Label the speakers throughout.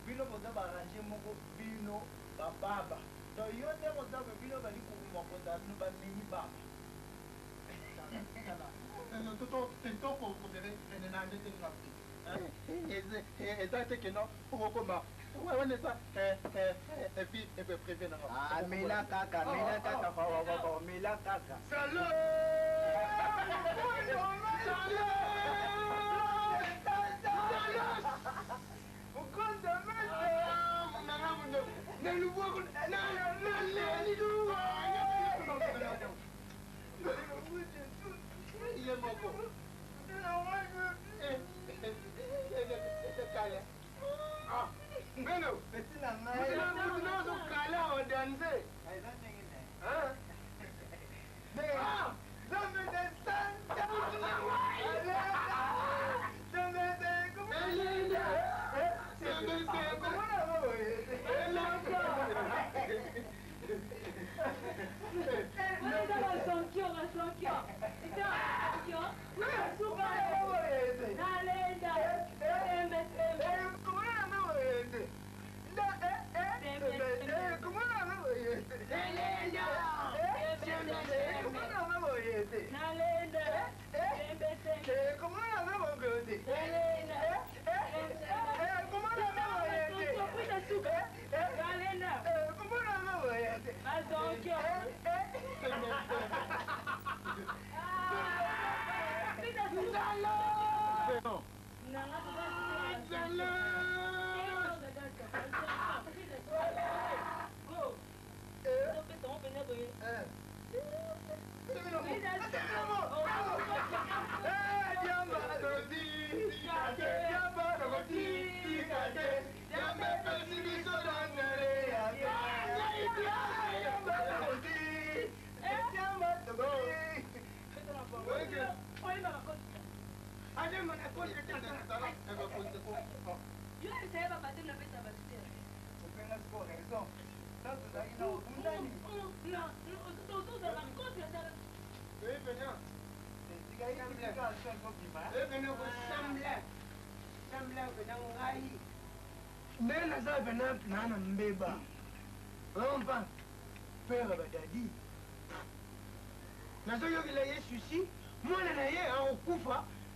Speaker 1: Bino boza barranger moko bino bababa. Donc yo te boza bino bali ko mokonda no ba mini baba. Non toto ko bere na ndete ngapi. Exacte que non pour comment. Ouais on est ça et puis et puis prévu na. Ah mila kaka mila kaka. Salut.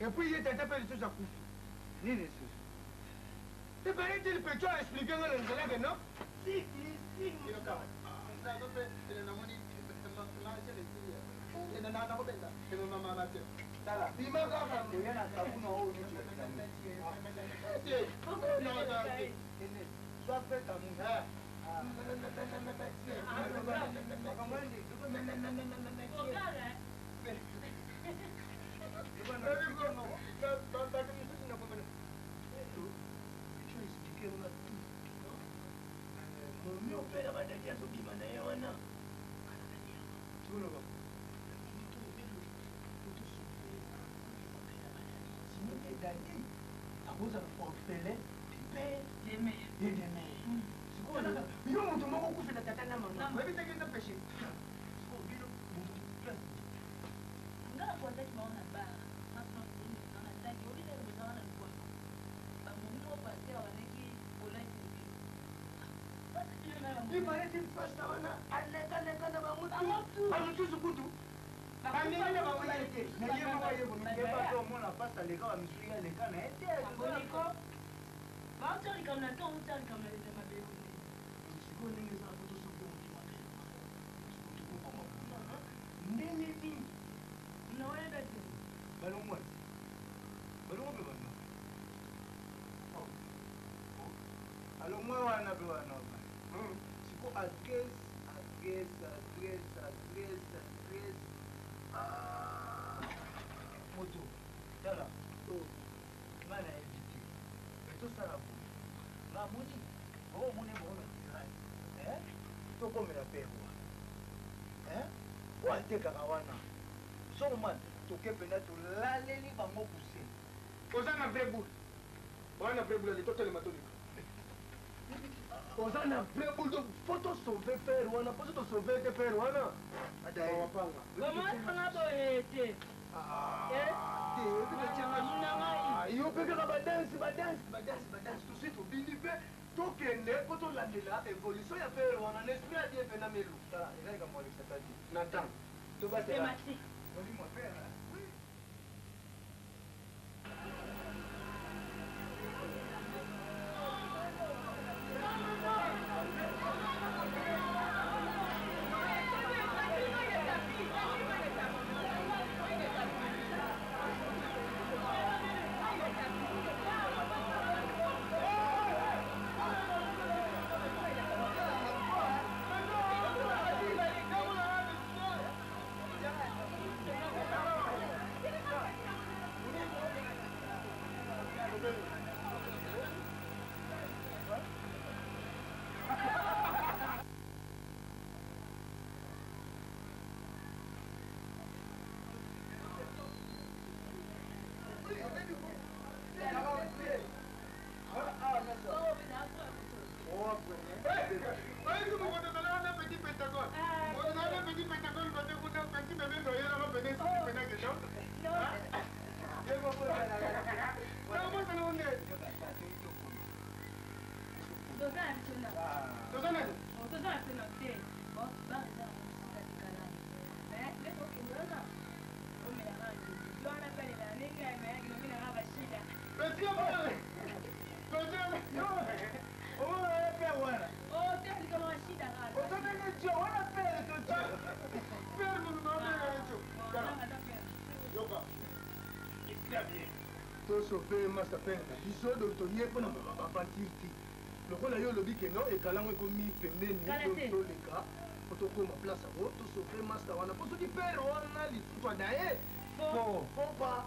Speaker 1: Et puis il était appelé tout ça coup. Ni les sous. C'est pareil, tu peux expliquer dans l'anglais que non? Si. Alors moi on a besoin de Moto, tala. Nga na évité. Et tout ça là. Nga moni. Oh, moni bon hein? To comme la paix moi. Hein? Wa te karawana. So man, to ke pena to laleli bango poussé. Ozana vrai boule. Wana vrai boule, to tele matoni. Ozana vrai boule, donc faut te sauver faire wana, faut te sauver te faire wana.
Speaker 2: Comment on a été?
Speaker 1: Yo peke ka badansi tout suite obini pe tokende po tolandela évolution ya faire wana n'esprit a bien pena melu tala elaka mo alexatadi Nathan to ba
Speaker 2: thématique
Speaker 1: oli mo faire oui. Sauver master père biso donc toye pona ba partir ti lokola yo lobi ke no ekalango ekomi pembeni to leka to koma place ngo to sauver master wana po soki père wana litutwa daye fo pas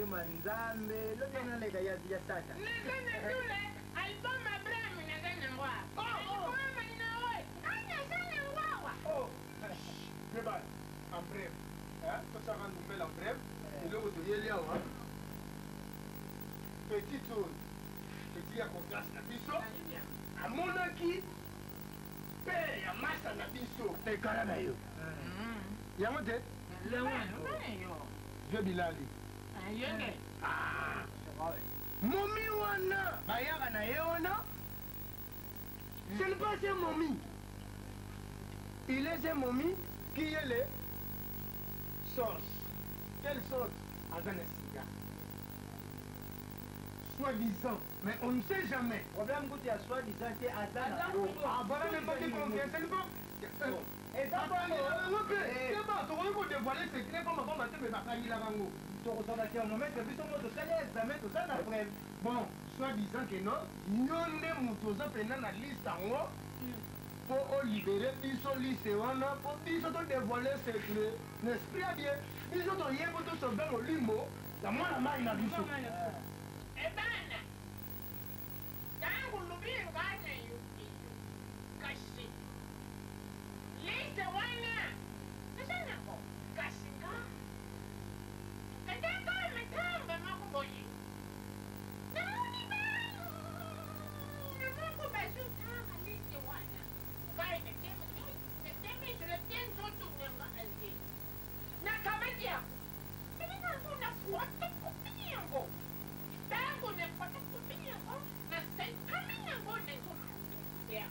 Speaker 1: Manzambe, lo que no le cayó ya sata. Oh, Bébal, en bref. Tout ça rend nouvelle en bref. Et là, vous voyez là, petite zone. Petit à confiance na biso. À monaki. Père, ya massa na biso. Et carana yo. Yango te? Vieux Bilali. Momi wana bayaka na ye wana ce n'est pas un momi, il est un momi qui est le sauce. Quelle sauce? Azana Siga, soi-disant, mais on ne sait jamais. Problème que tu as soi-disant c'est Azana. Ah voilà même pas de confiance, c'est bon. Et ça va c'est bon, tu vois qu'on dévoile le secret comme avant matin mais pas quand la rango. Bon, soit disant que non, nous ne moutons pas na liste en haut.
Speaker 3: pour libérer biso lycée wana pour biso to dévoiler secret n'esprit à bien biso to yebo to sauver molimo la mwana mai na biso
Speaker 4: ebana tangu lubingane yukiyo kashi lycée wana nasanako kasika katanga matambe makuboyi nauni bana namako basutanga lycée wana kai netemi tuletien sotunenga alge nakamadia mina kuna fuata kupiyango tangu nepata kupiyango na senkaminyango nenzuka ya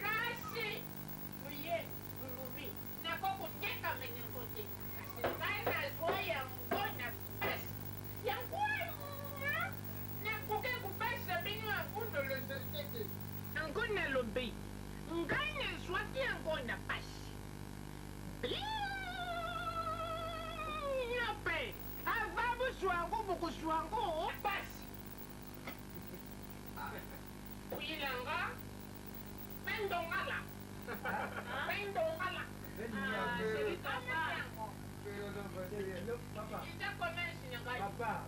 Speaker 4: kasi uye ulubi nako kuteka menyango te kasi kana zoya mgona basi yanguwa nakuke kubasa binu angundo lozotete angona lobi ngane swati angona basi Nyope, avabu swangu buku swangu basi. Uyilanga, pendongala. Pendongala.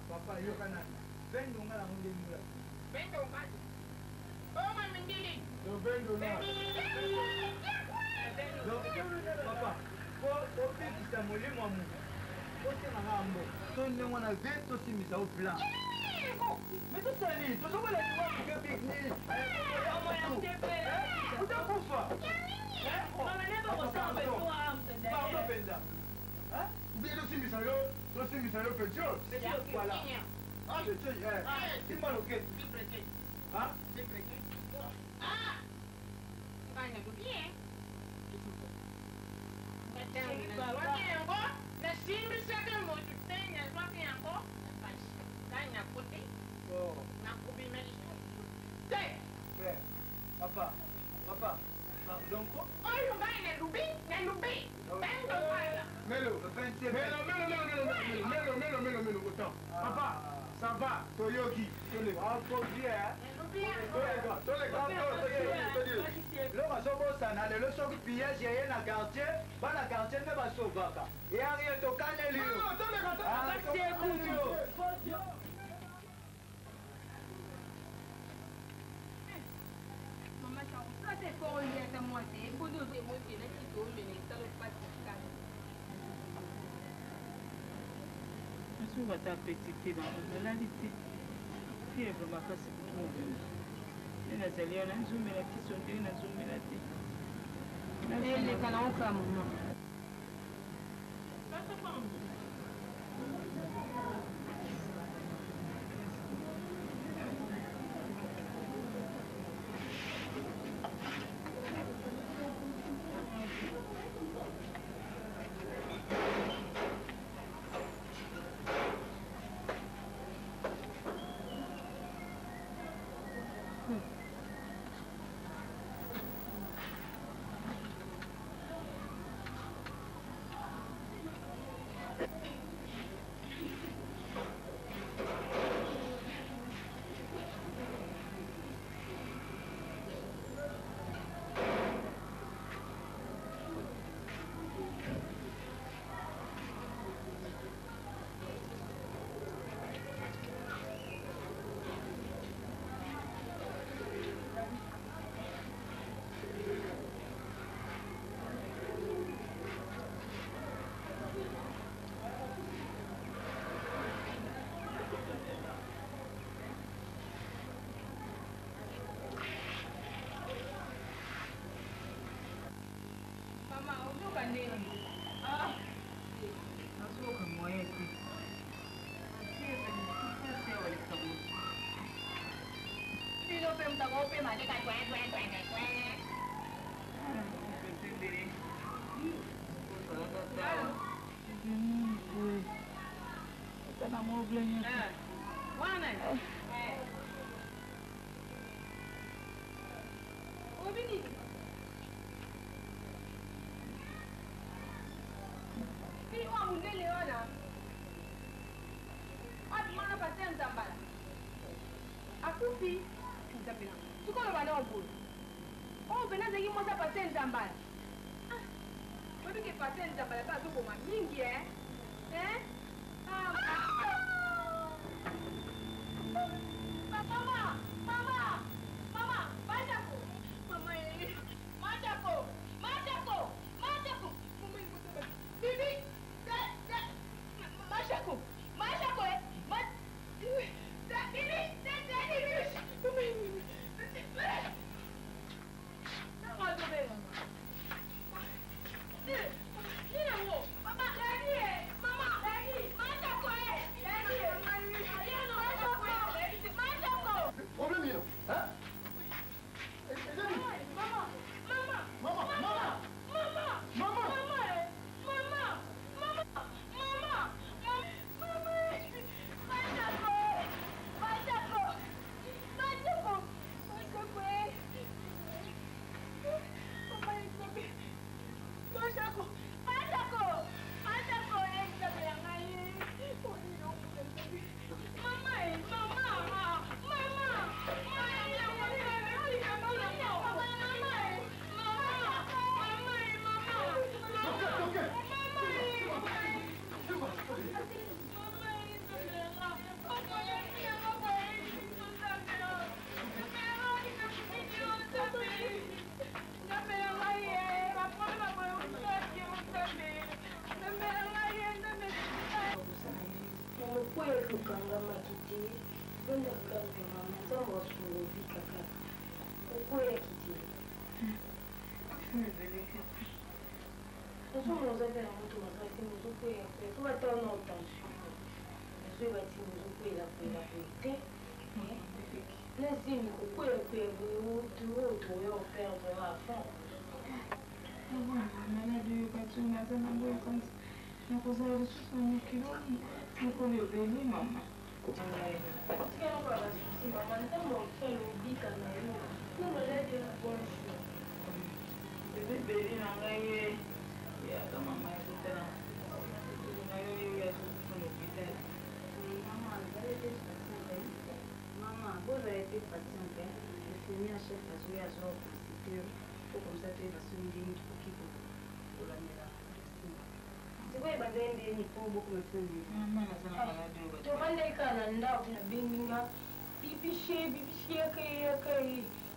Speaker 1: Papa, yo kanana. Pendongala hunde mula.
Speaker 4: Pendongala. Oma mindili.
Speaker 1: Papa, pour obéir molimo amu. Ote na ngambo. Tonne mwana ve to simisa au plan. Mais tout ça ni, tout ça wala ni wa ke picnic. Utakufa.
Speaker 2: Mama neba kusamba kwa amtenda.
Speaker 1: Papa penda. Hein?
Speaker 3: Bien to simisa yo petio
Speaker 1: Voilà. Ah, je sais, c'est pas ok. Hein?
Speaker 4: Kanya dunia. Wakiango, na simbi sake moju tenya wakiango, kanya kuti,
Speaker 1: Oh.
Speaker 4: na kubimelisho. Te,
Speaker 1: Papa, pardon quoi?
Speaker 4: oyo gai na lubi, bendo wala.
Speaker 3: Melo, autant. Papa, ça va, Toyoki.
Speaker 1: Ah, faut dire, Loka sobo sana lelo soki pillage yeye na quartier, bana quartier ne basovaka. Et arrive to kaneli.
Speaker 5: Mama, ça c'est pour lui à moi, c'est pour nous émotionner qui tourne les salles pas de calme.
Speaker 2: Asu bata petite dans la réalité. Fièvre ma face pour tout. Nina zalia na nzumela kisonde na nzumela te.
Speaker 5: Elle est calme comme moi. pena zaki moza pase nzambala. Wewe ke pase nzambala ba zo koma mingi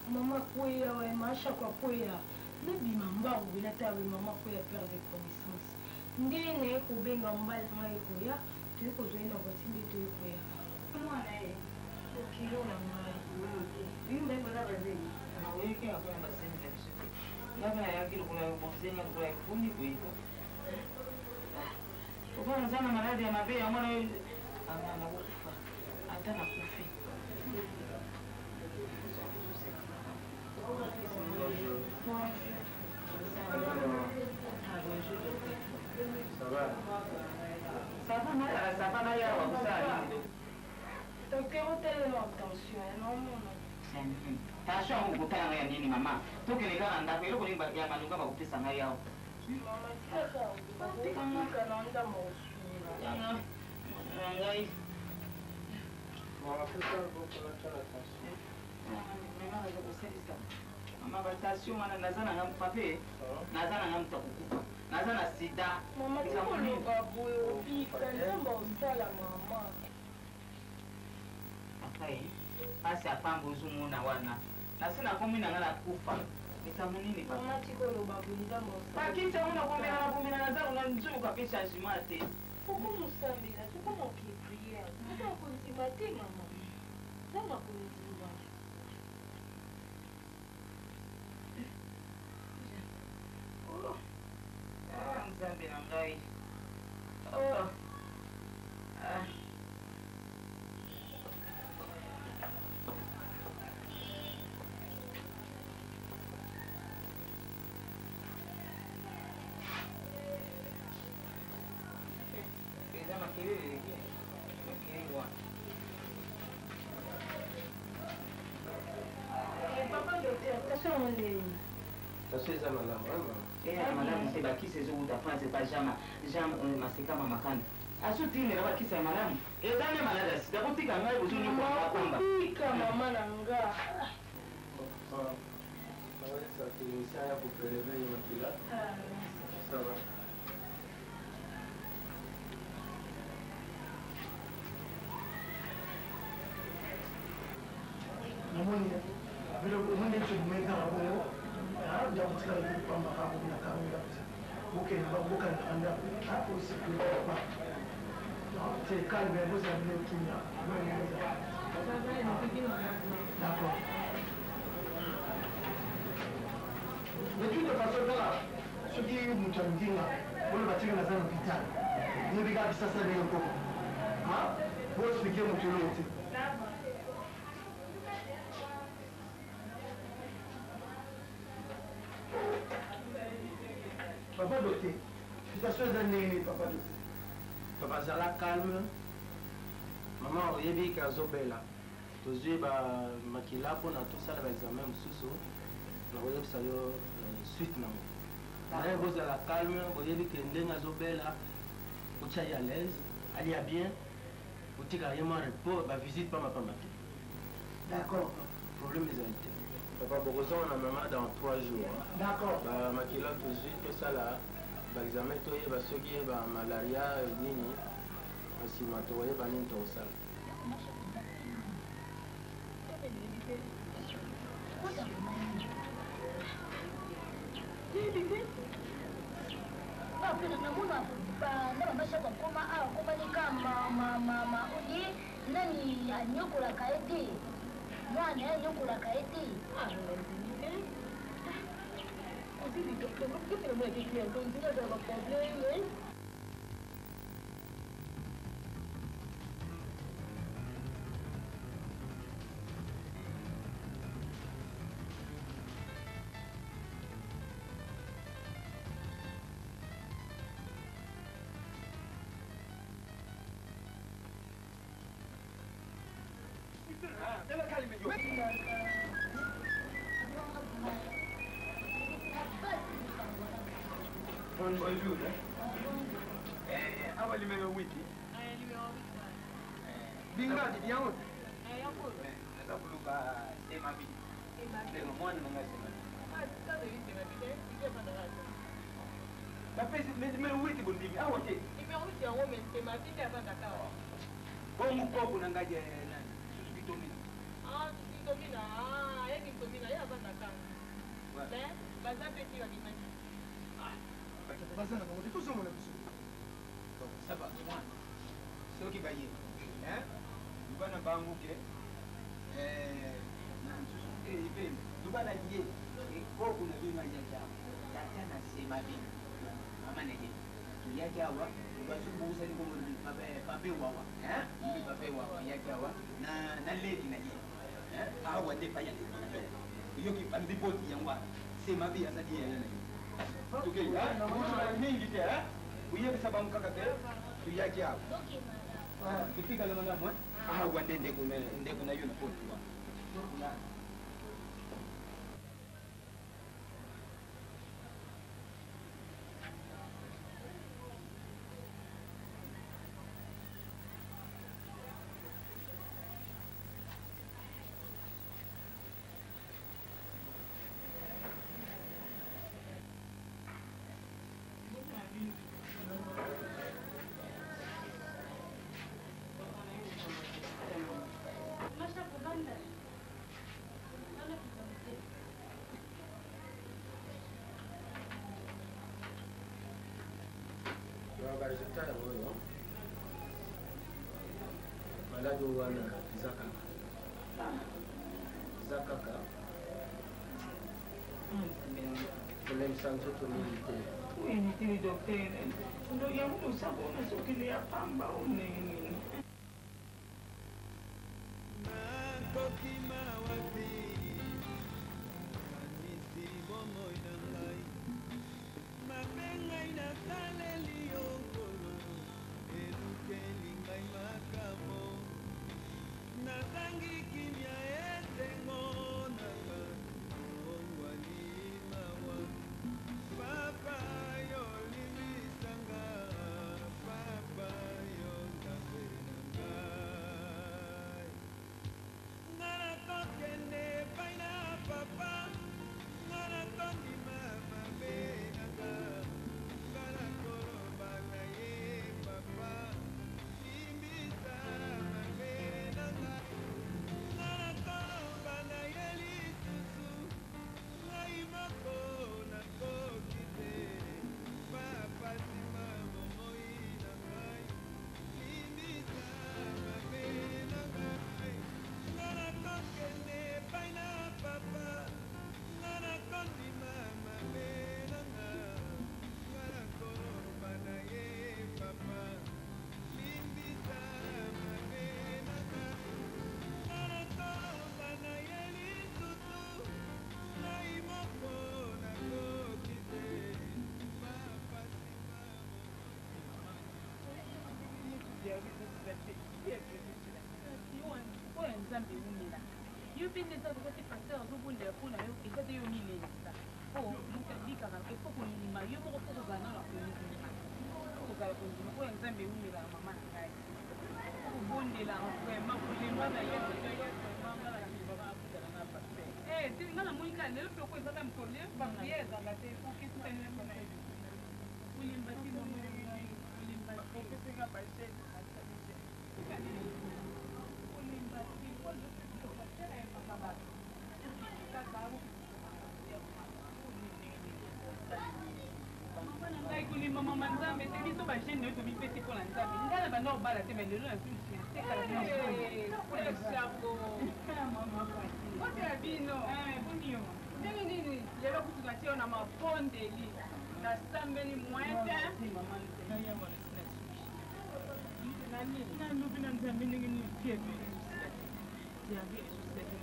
Speaker 6: Maman Kouya, ouais, Macha Kouya. Ne bima mbangu ina tawe maman Kouya perdre connaissance. Ndine kubenga mbali mai Kouya, tu ko zoina batindi tu Kouya. Mwana eh. Okilo na mai. Yule mbona bazeni?
Speaker 2: Na wewe kia kwa bazeni na bisho. Ngaba yake kuna bozeni kuna kufundi kuiko. Ukona sana maradhi ya mabea mwana wewe ana kufa. Hata na kufi. Ça va,
Speaker 6: docteur, tellement attention, non.
Speaker 2: Tasha ukutana ya nini mama? Tukilikana ndako ile kulimba ya malunga bakupisa ngai yao.
Speaker 6: Mama sasa, kama kanaenda mosura.
Speaker 2: Yana ngai.
Speaker 3: Mama pesa kwa chala tasha.
Speaker 2: Mama za kusema. Mama batasio mwana nazana ngam pape. Nazana ngam takukufa. Nazana sida.
Speaker 6: Mama tiko loba boyo bika nzamba usala mama.
Speaker 2: Akai. Basi apambo uzumuna wana. Na sina komi na ngala kufa. Nikamunini pa.
Speaker 6: Mama tiko loba boyo nzamba usala.
Speaker 2: Pakita una komena na za unanzuka pisha jimate.
Speaker 6: Fuku musambila, tuko mokipria. Tuko kunzimate mama. Zama kunzima.
Speaker 2: Nzambe na ngai. Oh.
Speaker 6: Papa docteur, attention mon nez.
Speaker 3: Tasha za malamu ama.
Speaker 2: Malamu c'est bakisi zo utafanya c'est pas jamais masika mama kana. Asutini na bakisi ya malamu. Ezane malada sida kutika ngai buzuni kwa kwamba.
Speaker 6: Pika mama na nga.
Speaker 3: Sawa. ça, technicien, il y a pour prélever le maquillage. Ça va.
Speaker 1: namoni vile umunde chumeka hapo ndio kutika kwamba hapo na kaunga buke na buka anda hapo siku kwa serikali imeweza ndio kimya d'accord de toute façon là ce qui est mchanginga wale bachika na sana kitani ni biga sasa leo kwa boss fikie mcholo wote Papa Doté, situation est dans papa Doté.
Speaker 3: Papa Zala calme. Maman, vous avez vu qu'à Zobela, tous les makila pour na tout ça l'examen mususu. Na vous avez ça suite na moi. Mais vous Zala calme, vous avez vu que ndenga Zobela, vous êtes à l'aise, allez à bien. Vous êtes carrément repos, bah visite pas ma femme.
Speaker 1: D'accord.
Speaker 3: Problème des invités. Papa Borozo, on a maman dans 3 jours.
Speaker 1: D'accord.
Speaker 3: Bah makila tout de suite, tout ça là. Bah examen toi, bah ceux qui bah malaria nini. Si ma toi, bah nini toi ça.
Speaker 7: nani anyokolaka ye te mwana ye anyokolaka ye te
Speaker 1: Bonjour. Awa numéro 8. Binga di bien haut. Ça vous va c'est ma vie. C'est le moins de mon la pèse mais numéro 8 bon dimi. Ah OK.
Speaker 2: Numéro 8 en haut mais c'est ma vie avant d'accord.
Speaker 1: Bon mon coco nangaje na susu domina.
Speaker 2: Ah, susu domina. Ah, yeki domina ya avant d'accord. Mais baza petit wa dimani.
Speaker 1: Bazana on est tous au monde. Ça va, moi. C'est OK baye. Hein? Bana banguke. Ibe. Bana yie. Ko kuna bima jaja. Jaja na sema bima. Mama nege. Tuyake hawa, basubuza ni komo pape wawa. Hein? Ibe pape wawa yake hawa na lady na yie. Hein? Hawa de paya. Yoki pandipoti yangwa. Sema bia za die yana. Okay, mingi te uye sababu kaka te tuyake hapo. Kifika leo na mwa wande ndeko na yuna poti wa.
Speaker 3: Résultat ya moyo maladi wana zakaka problème santé to milité
Speaker 2: Ini tiri dokter. Ndio yangu sabona sokile ya pamba uneni.
Speaker 8: Papa yo limisanga, papa yo ndabe.
Speaker 2: oyo nzambe ewumela yo mpe nde eza lokoti paster azobondela mpona yo eza te yo milelisa po moto abikaka efo kondima yo moko mpo kozala nano kondima kozala kondima oyo nzambe ewumelaka mama na ngai kobondela vraimen kolemba na ye nga namoni kaka lelo mpe oko ezaka mikolo ye baprie ezaka te okesipena kolemba ti kolemba okesenga bajene kolima mama nzambe te biso bagene oyo tobipesi mpona nzambe ngai na banda obala te melelo na otela bino ndenge nini lelo kutuka ti yo na mabondeli nasambeli mwete nalobi na nzambe ndenge nini piebe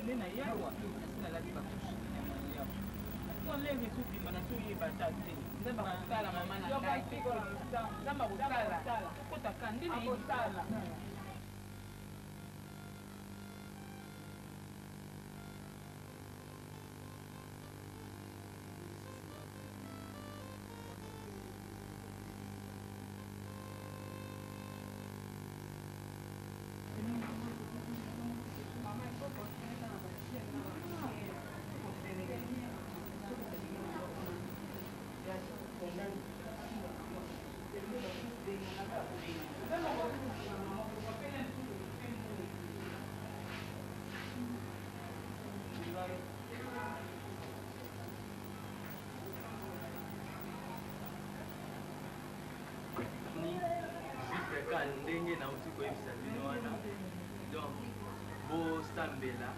Speaker 2: nde na yawa asinalaki bakusuyawa olenge tobima na toyeba ta te nzambe akosala mama na ngai nzambe akosala kotaka nde nayebisala
Speaker 3: ndenge nauti koyebisa bino wana donc bosambela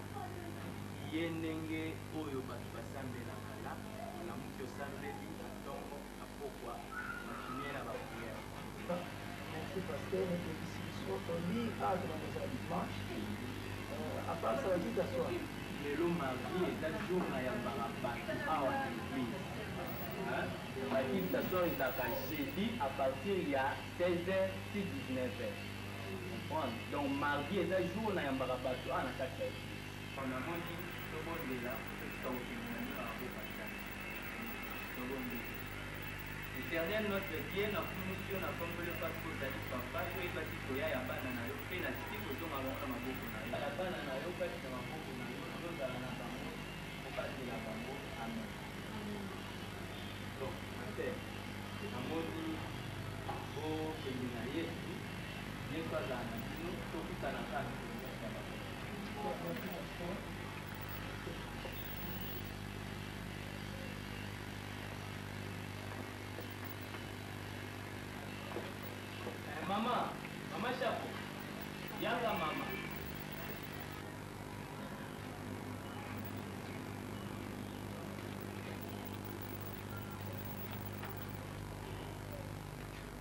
Speaker 3: ye ndenge oyo bato basambelaka la namuki osambeli na ntongo na pokwa makimie na bapriere.
Speaker 1: Merci pasteur, notre discussion on lit à dans les dimanche. À part ça, on dit d'asseoir.
Speaker 3: lelo mardi eza jour na yambaka bato awa na église bakili tasor ezalaka jeudi à partir ya 16h ti 19h. Donc mardi eza jour na yambaka bato awa na kati ya église. namoni tobondela esika kokendela nino na bopasa tobondela éternel notre Dieu nakumisi yo nakomboli mpasi kozali papa toyebaki koya ya bana na yo mpe natiki kozonga bango na maboko na yo ya bana na yo kati na maboko na yo tozala na bango kobatela bango amen. Donc mater namoni okende na yesu yesu azala na bino tokutana kaka Mama Chapo, yanga mama.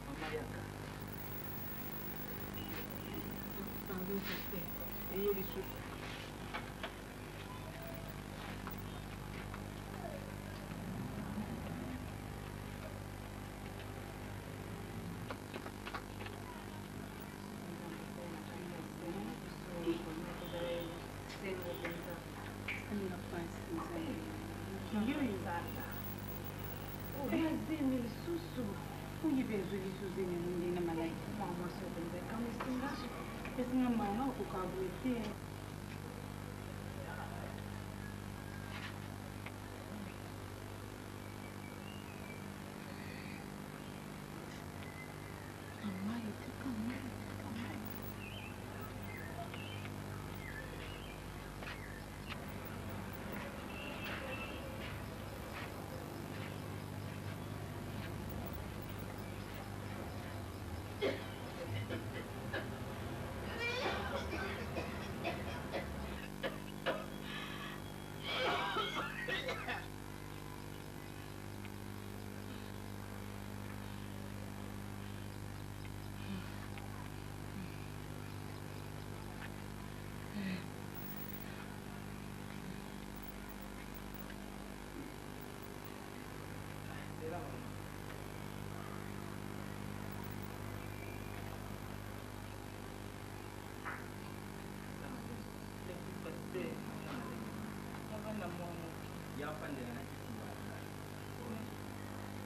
Speaker 1: Mama yanga.
Speaker 2: Pardon, pasteur. Ayez les choses.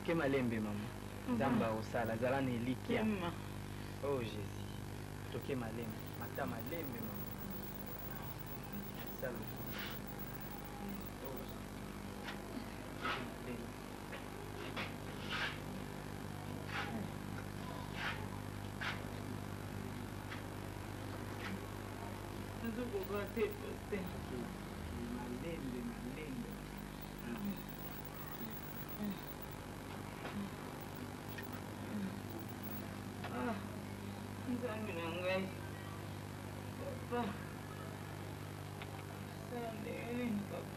Speaker 8: Ke malembe mama. Nzamba osala zala na elikia. Oh Jésus. Toke malembe. Mata malembe mama. Salo.
Speaker 2: Nzambe na ngai papa sande nini papa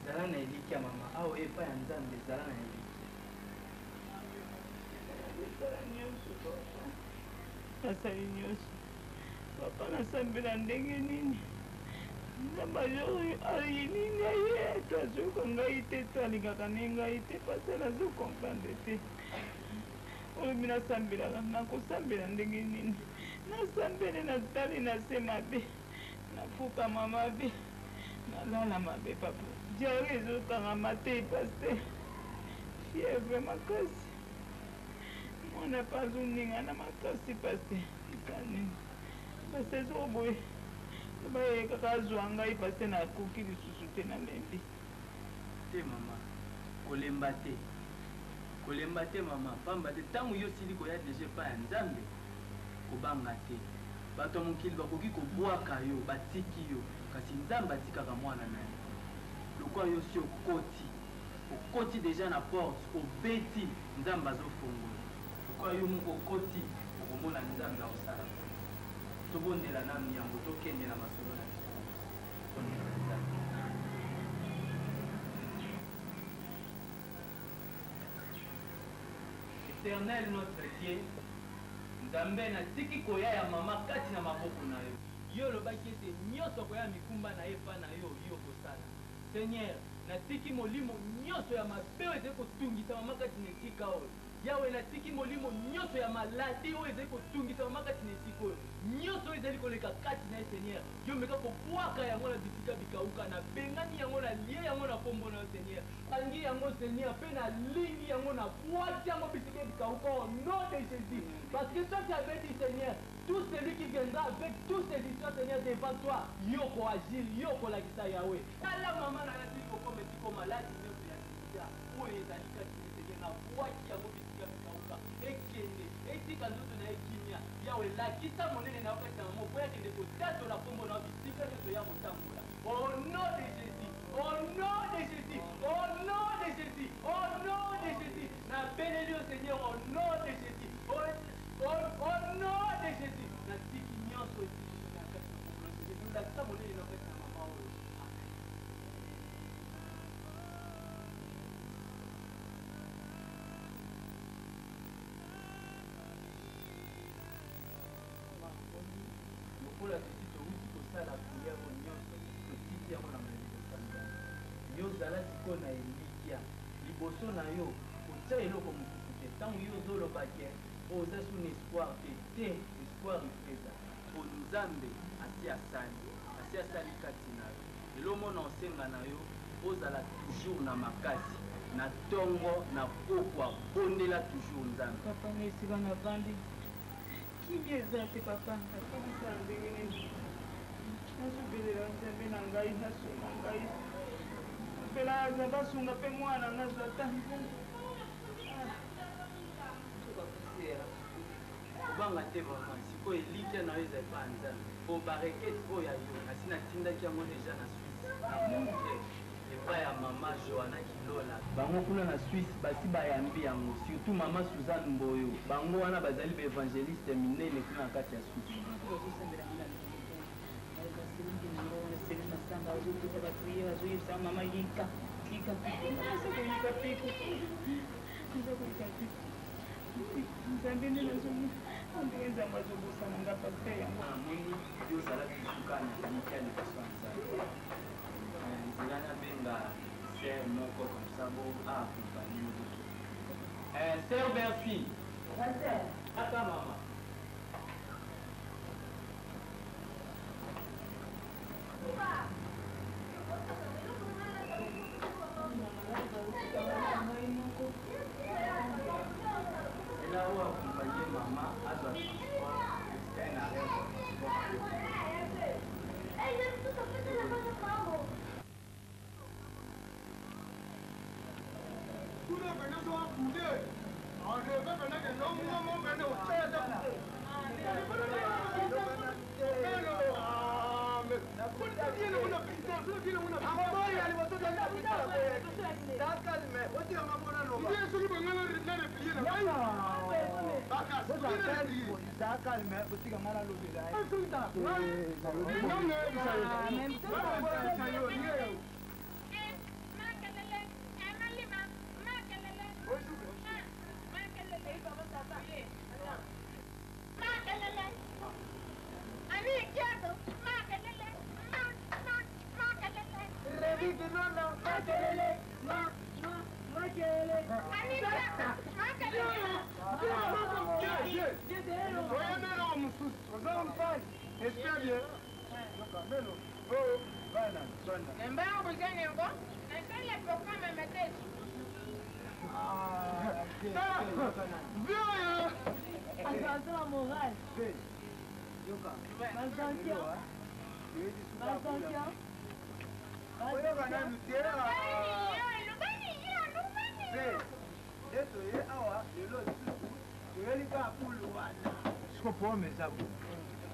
Speaker 8: zala na elikia mama awa epa ya nzambe zala na elikia
Speaker 2: nyonso papa nasali nyonso papa nasambela ndenge nini nzambe alingi nini aye to azoyoka ngai te to alingaka ne ngai te pasi nazokomprendre te oyo mi nasambelaka nakosambela ndenge nini nasambele natali na se mabe nafukama mabe nalala mabe papa diare ezokangama te paster fievre makasi mwana mpe azoningana makasi paster isanini paster ezoboye baye kaka azwa ngai paster nakoki lisusu te nalembi
Speaker 8: te mama kolemba te mama pamba te ntango yo osili koya deja epai ya nzambe kobanga te bato ya mokili bakoki kobwaka yo batiki yo kasi nzambe atikaka mwana na ye lokola yo si okoti deja na porte obeti nzambe azofongola lokola yo moko okoti okomona nzambe akosala tobondela nanu yango tokende na masolo na biso tondela nzambe Éternel notre Dieu, nzambe natiki koya ya mama kati na maboko na yo yo olobaki ete nyonso koya mikumba na ye epa na yo yo kosala Seigneur natiki molimo nyonso ya mabe oyo ezali kotungisa mama kati na esika oyo yawe natiki molimo nyonso ya maladi oyo ezali kotungisa mama kati na esika oyo nyonso oyo ezali koleka kati na ye Seigneur yo meka kobwaka yango na bisika bikauka na bengani yango na lie yango na kombo na yo Seigneur bangi yango Seigneur mpe na lingi yango na bwaki yango bisika bikauka au nom de Jésus parce que toi tu avais dit Seigneur tout celui qui viendra avec toutes ces histoires Seigneur devant toi yo koagir yo kolakisa yawe tala mama na nati kokoma etiko maladi nyonso ya sida oyo ezali kati na Seigneur na bwaki yango bisika bikauka ekende etika nzoto na ye kimia yawe lakisa monene na yo kati na mamo po yakende kotatola kombo na yo bisika nyonso ya kotambola au nom de Jésus au nom de Jésus au nom de Jésus au nom de Jésus na beneli au Seigneur au nom de Jésus au nom de Jésus natiki nyonso esili na kati na mokolo Seigneur lakisa monene na kati na mama oyo lokola tosi touti kosala priere oyo nyonso totiki yango na malili kosala yo ozala sikoyo na elikia liboso na yo otya eloko mosusu te ntango yo ozolobake oyo oza suna espoir te espoir ipeza po nzambe asi asali kati na yo lelo mona osenga na yo ozala toujours na makasi na ntongo na pokwa bondela toujours nzambe
Speaker 2: papa na esika na vandi kimi eza te papa nakobisala ndenge nini nazobelela nzambe na ngai nasunga ngai mpela aza basunga mpe mwana nga azwa ta
Speaker 8: kobanga te mama sikoyo elikia na yo eza epa nzambe po barekete oyo ya yo nasi natindaki yango deja na Suisse na montre epai ya mama Joana Kilola bango kuna na Suisse basi bayambi yango surtout mama Suzanne Mboyo bango wana bazali baevangeliste minene kuna na kati ya Suisse
Speaker 2: mama yika nzambe nde ndenge nzambe azobosana nga paster yango
Speaker 8: namoni yo ozalaki suka na elikia liboso ya nzambe nzela nabenga ser moko komsa bo aakompani yo ser Bercy ata mama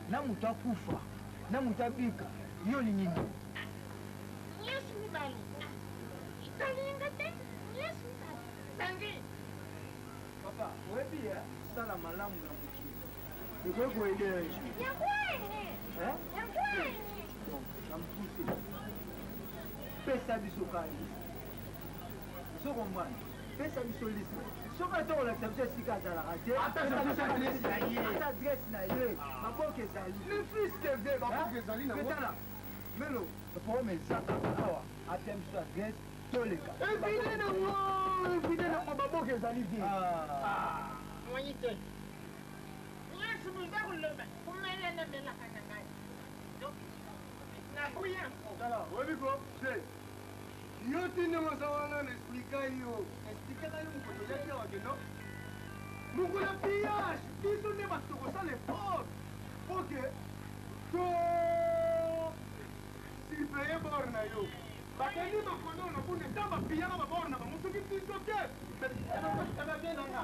Speaker 1: na mutu akufa na mutu abika yo lingini
Speaker 4: Yesu mibali. Italinga te. Yesu mibali. Tangi.
Speaker 1: papa webi ya sala malamu na mukili iko kuelewa hicho
Speaker 4: Ya kwani. Ya kwani.
Speaker 1: na mpusi pesa biso kali soko mwana pesa biso lisi soka to la tabisa sika za la rate ata dress na ye maboke ezali
Speaker 9: le fils que veut maboke ezali na
Speaker 1: petala melo pour mes awa atem so dress toleka
Speaker 9: evide na maboke ezali bien
Speaker 4: Mwanyito. Yesu muzakulume. Kumele na bela kanangai. Na kuya.
Speaker 9: tala webiko se yo tinde masawana na explica yo explica na yo mukoto yaki wakeno mukula pillage biso ne batokosala effort oke to surveille bor na yo bakendi makondo na kuna ntan bapiyaka babor na bango soki biso te ebabie nanga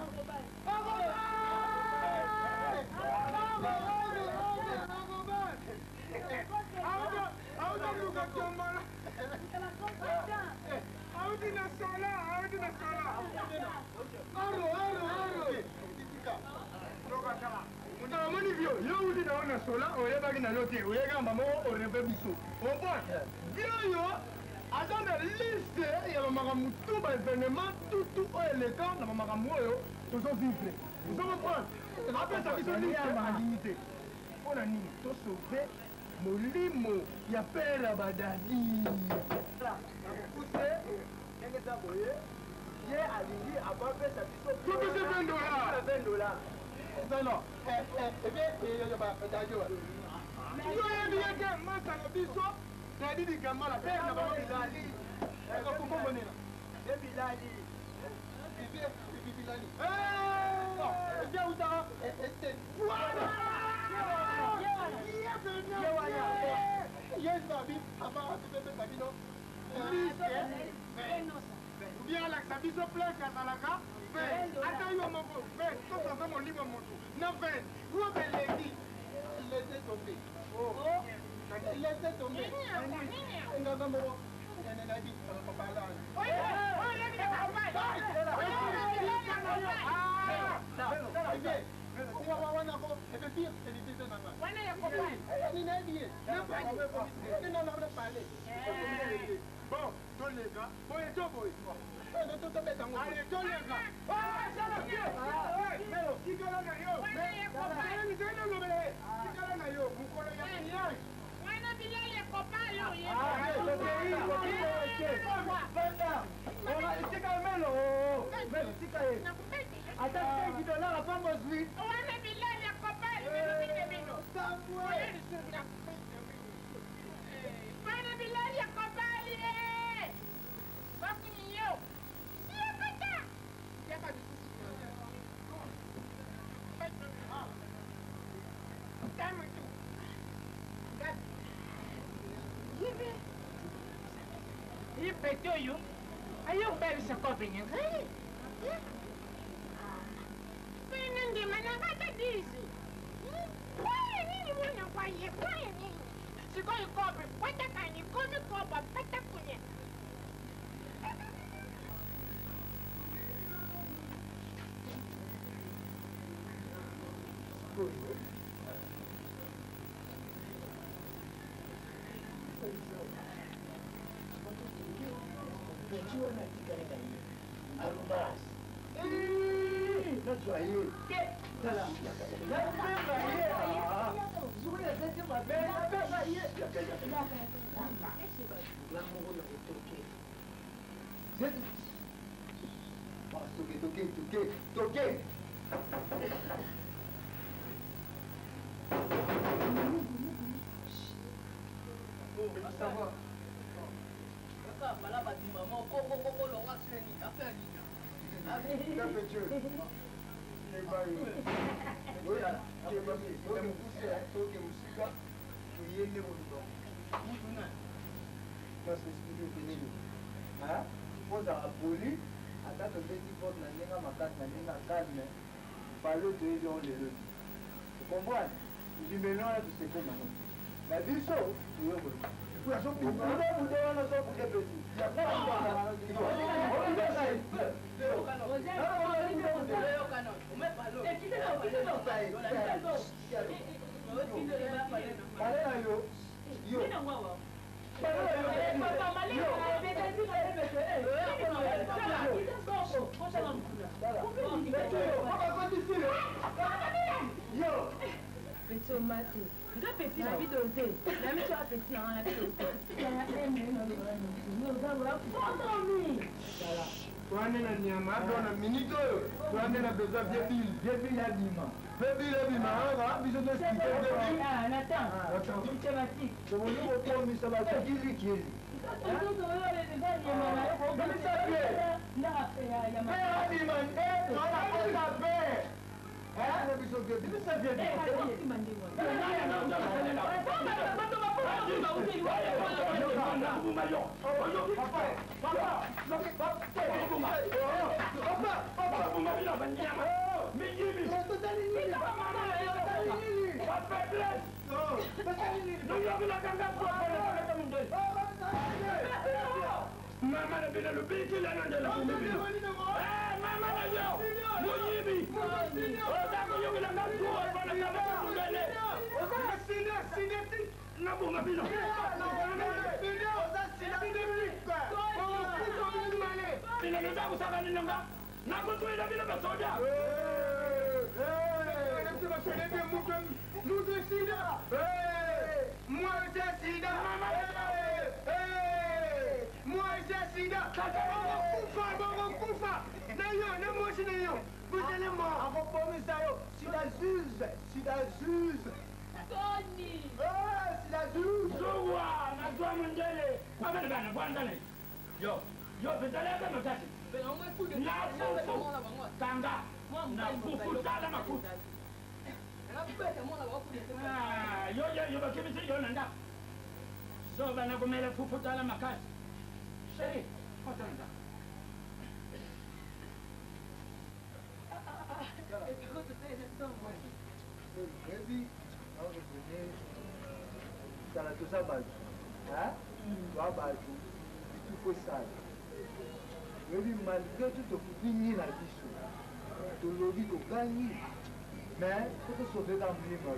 Speaker 9: audaluka kiomala audi na sola amoni vio yo udi na ona sola oyebaki na yo te oyekamba moko oreve biso opone vio yo aza na liste ya bamakambo tu baevenema tutu oyo eleka na bamakambo oyo tozovivre ozomopone apesa biso listealingi te mpo na nini tosauve molimo ya pere badadi
Speaker 1: akokuse ndenge eza boye ye alingi abapesa biso
Speaker 9: topese $20
Speaker 1: $20
Speaker 9: yo yebi yeke masala biso nadi likambala te na bango bilali ekokombonela
Speaker 1: ebilali
Speaker 9: ebiautaka yesabi abapepesa bino bien alakisa biso place azalaka ata yo moko tosaza molimo motu na ven yo beleki laisse tomber laisse tomber ngaka moko nayebi wanako epepire elitise nanga ninayebi ye bon toleka boye to boye tobetango toleka tikala na yo tikala na yo mokolo ya mariage
Speaker 4: Wana bilali kopalo ye. Wana bilali kopalo bino. Wana bilali kopalo ye. Bakuni yo. Siapata. Siapa Kamu tu. Ini betul you. Ayo beri sekopinya. Mimi ndima nakata dizi. Kwaye nini mwana kwaye nini? Sikoi kobe, kwata kani komi koba pata kunye.
Speaker 9: Toquei. Ça va. Vous comprenez? Du mélange de ce qu'on a. La vie sauve, tu veux.
Speaker 6: Petit mate. Nga petit na bi doze. Na mi cho petit na wana doze. Ya eme na lo na. Ni ozangura foto mi. Sala.
Speaker 9: Tuane na nyama na minito. Tuane na besoin bien la bima. Bien la bima. Ah, biso de ski.
Speaker 6: Ah, Nathan. Thématique.
Speaker 9: Comment nous on mi ça va kili.
Speaker 10: Mama na bila lubiki la nande la kumbi. Mama na yo. Muyibi. Oza ko yogi la ngandu wa bana kama kungene. Oza sineti. Na bunga bila. Bila nenda kusaka ninanga. Na kutuida bila basoja.
Speaker 9: Moi j'ai sida. Moi j'ai sida. Kufa. Nayo, ne moshi nayo. Vous allez mort. Avant pour ça yo. Sida zuse.
Speaker 2: Tony.
Speaker 9: Sida zuse.
Speaker 10: Zowa, na zwa mundele. Abana bana bwandale. Yo, betale kama tati. Na fufu. Kanga. Na fufu tala makuta. Yo bakimisi yo nanda. So bana kumele fufu tala makasi. Sheri, kota nanda.
Speaker 9: Baby, ça la tout ça baju. Hein? Toi baju. Tu faut ça. Baby, malgré tout ce que tu dis la vie. Tu le dis au gagner. Mais faut te sauver dans le livre.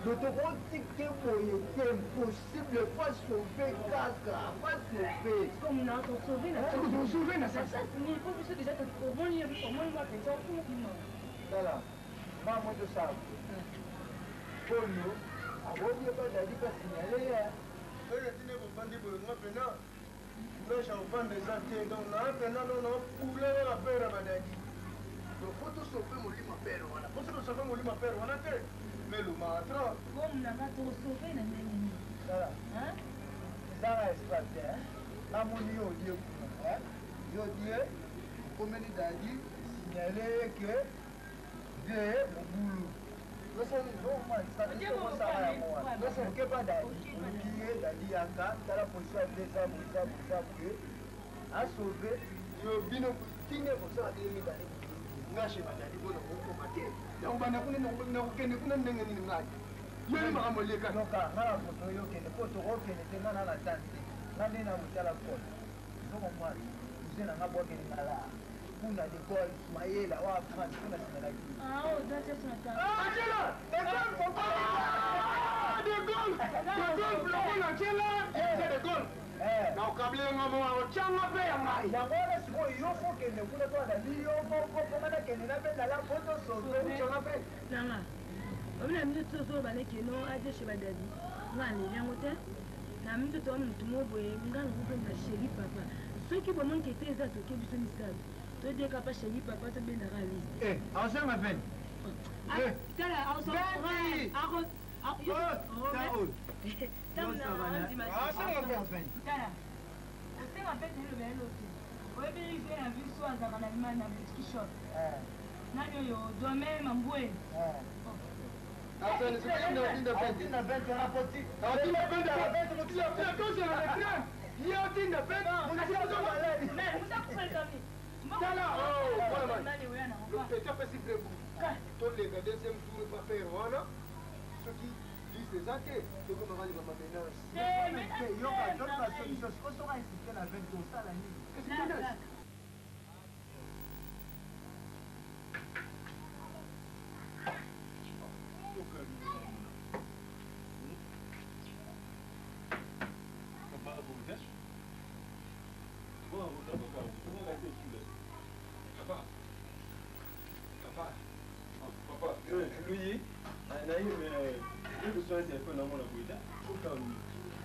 Speaker 9: L'autorité qui est impossible, faut sauver Kaka, faut sauver.
Speaker 6: Comme on a sauvé,
Speaker 9: ça.
Speaker 6: Il faut que déjà au moins il y a
Speaker 9: voilà. Maman de ça. Pour nous, à vous dire pas d'aller pas signaler. Donc faut tout sauver mon lit ma père voilà. Faut tout sauver mon lit ma père voilà que mais le matra.
Speaker 6: Comme n'a pas tout sauvé na nini.
Speaker 9: Voilà. Hein? Ça va exploiter hein. La mon Dieu hein. Dieu comme il a dit signaler que de mon boulot. Nous sommes vraiment ça ça va moi. Nous sommes que pas d'aller. Qui est d'aller à la position de ça pour ça que
Speaker 1: asauve yo bino kine kosala te mibale ngashe bandali bona kokoma te nakubanda kuna nakukende kuna ndenge nini ngai yoni makambo leka noka ngala foto yokende po tokokende te nga nana tante nga nde na mosala kolo zokomwana uze na nga bwakende ngala kuna l'école mayela wa France kuna sinalaki yangowana sikoyo yo fokende kuna toadali yo mokopongana kende napendala poto sosoanga mpe
Speaker 6: nanga obina mitoto ozo balekeno ajeshe badadi ngani yango te na mitoto wa mutu moboye ngana kopenza sheri papa soki bomonke te eza toke biso misala todeka pa sheri papa tobendaka liste
Speaker 1: awosanga pene
Speaker 6: tala osenga pete elobele lote oyebeli ve na biso azaka na limani na boutique shop nani oyo domaine mambwe
Speaker 9: tolega deuxième tour papere wana soki liseza te tokomaka liba mamenance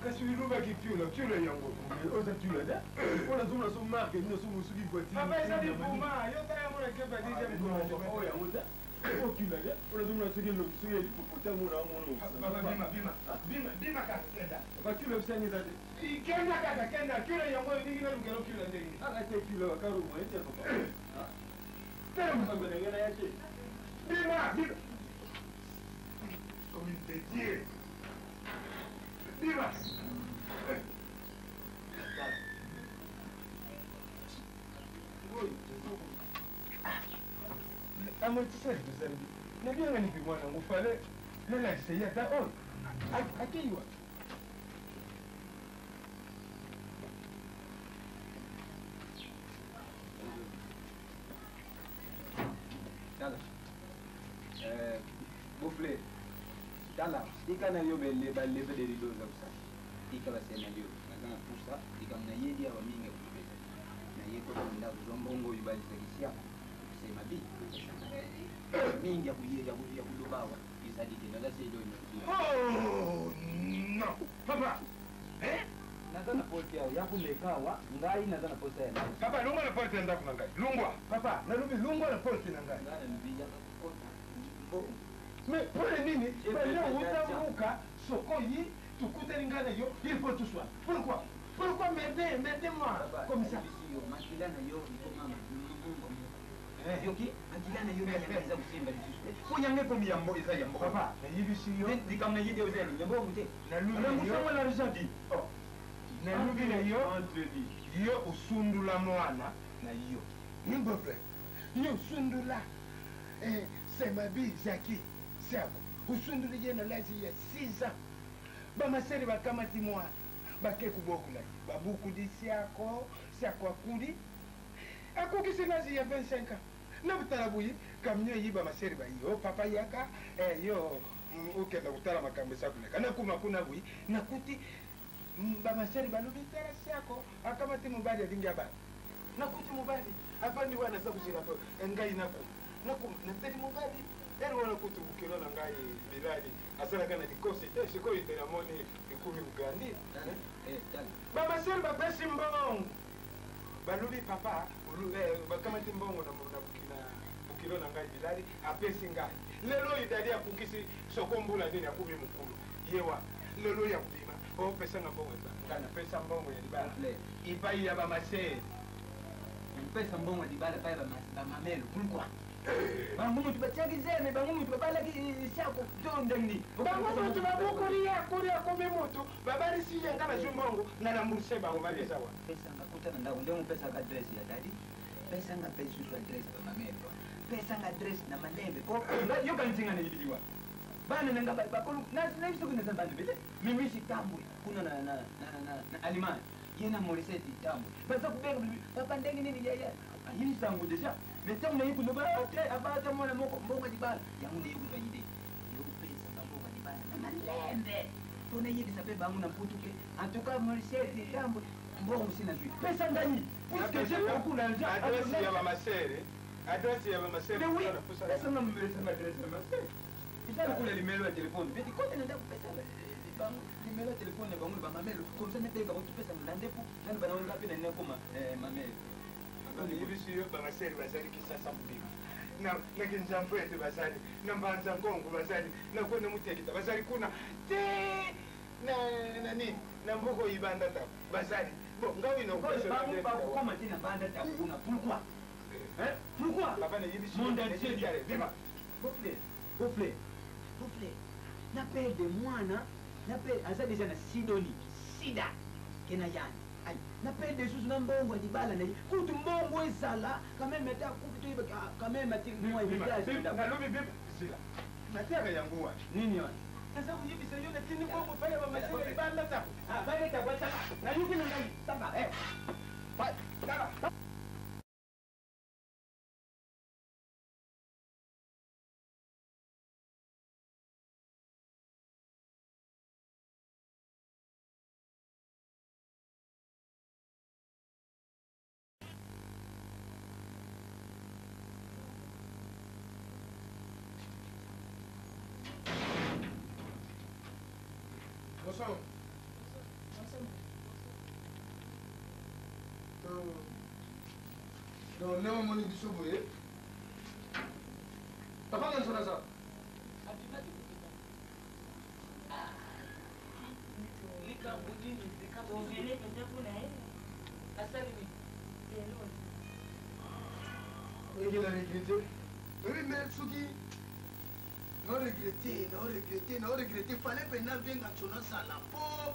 Speaker 9: kasi wilobaki tula tula yango oza tula da mpona zomona so marke bino so mosuki voitire yango da otula da mpona zomona soki otango na monobatula bisangi eza te kenda kaka kenda tula yango elingi nalukela otula ndenge akate tula bakarumo ete telemaabelenge ya te bima comme te dire bima amortissage tozalaki nabiyanga nipi mwana ngo fale nalakisa ye ata oyo akeiwa
Speaker 11: tala bofle tala ikana yo balebe de lidoza kusa ikaba sena yo nazana pusa ikamna yedi awa mingi kubeza na yeko nda zombongo yubalisa kisia sema bi mingi ya kulobawa isadike naza sedo ino
Speaker 9: no papa
Speaker 11: nazana pote yao yakumekawa ngai nazana pote ya
Speaker 9: papa lungwa na pote ya ndaku na ngai lungwa papa nalubi lungwa na pote na ngai
Speaker 11: ngana mbija
Speaker 9: mais pole nini bale utamuka sokoyi tukutani ngana yo il faut tout soit pourquoi m'aider-moi comme ça
Speaker 11: makila na yo mama yoki makila na yo nyangaza kusimba lisusu kunyange ko miyambo eza yambo
Speaker 9: papa na yibisi yo
Speaker 11: dikamna yide ozeni yambo mute
Speaker 9: nalubi yo la rizadi nalubi na yo yo usundula mwana na yo nimbope yo usundula sema bi zaki sako usunduli yena lazi ya 6 ans bamaseri bakamati mwana bake kubokula babukudi siako akudi akokisi lazi ya 25 ans nabutala buyi kamnyo yiba maseri bayi o papa yaka yo ukenda kutala makambo sakuleka nakuma kuna buyi nakuti bamaseri balobi tala siako akamati mubali alingi aba nakuti mubali apandi wana sakushira po ngai nakuma nateli mubali eri wana kuti bukilo na ngai bilali asalaka na likosi sikoyo te namoni likumi bugandi bamaseri bapesi mbongo balobi papa bakamati mbongo na bukilo na ngai bilali apesi ngai lelo idali akukisi sokombula nini akumi mukulu yewa lelo ya kubima opesanga mbongo ngai napesa mbongo ya libala ipai ya bamaseri
Speaker 11: mpesa mbongo libala pai bamamelo pourquoi bango mutu batiaki zeme bango mutu babalaki siako tondengni
Speaker 9: bango mutu babukuria komi mutu babalisiye nga bazwi mbongo nalamburise bango babeza wa
Speaker 11: pesanga kutana ndako nde mupesaka adresse ya dadi pesanga mpe lisusu adresse bamameko pesanga adresse na malembe yokanitsingana yibiliwa bana nanga bakolo nabisokuneza bantu bete mimisi tambwe kuna na alimani yena moriseti tambwe baza kubeka papa ndenge nini yaya ayilisangu deja metangu na yiku noba abata mwana moko mbongo dibala yangu na yiku twanyide yokupesa mbongo dibala na malembe tona yebisa pe bangu na mputuke antuka moriseti tambwe mbongo sina zwi pesa ndani puisque j'ai beaucoup d'argent
Speaker 9: adresse ya bamasere adresse ya bamasere
Speaker 11: mais oui pesa nga mbesa adresse ya bamasere isali kula limelo ya telefone beti kote nenda kupesa bangu limelo ya telefone ya bangu bamamelo comme ça nebeka botupesa ndandepo nani banawanga pe na nekoma mamelo
Speaker 9: yebisiyo bamasere bazali kisasa mbika nakinzamfu ete bazali nambanza nkongo bazali nakona mutekita bazali kuna te nani nambuko ibanda ta bazali bon ngawino
Speaker 11: bakokoma te na banda ta kuna pourquoi monde entier dima bofle napede mwana napede aza deja na sidoni sida kena yani ai napede susu na mbongo dibala na kutu mbongo ezala quand même ata kutu quand même ati moi village
Speaker 9: ngalobi bibi sila nataka yangu wa
Speaker 11: nini wana
Speaker 9: sasa kujibisa yone tini mbongo pale bamasere ibanda ta
Speaker 11: bale ta kwa saka na yuki na nani saka saka
Speaker 9: Bonsoir. Donc, nous avons dit que vous avez. Papa, nous sommes là. Il a regretté. Oui, mais Souki. Non regretter, fallait maintenant venir à Tchonas à la peau.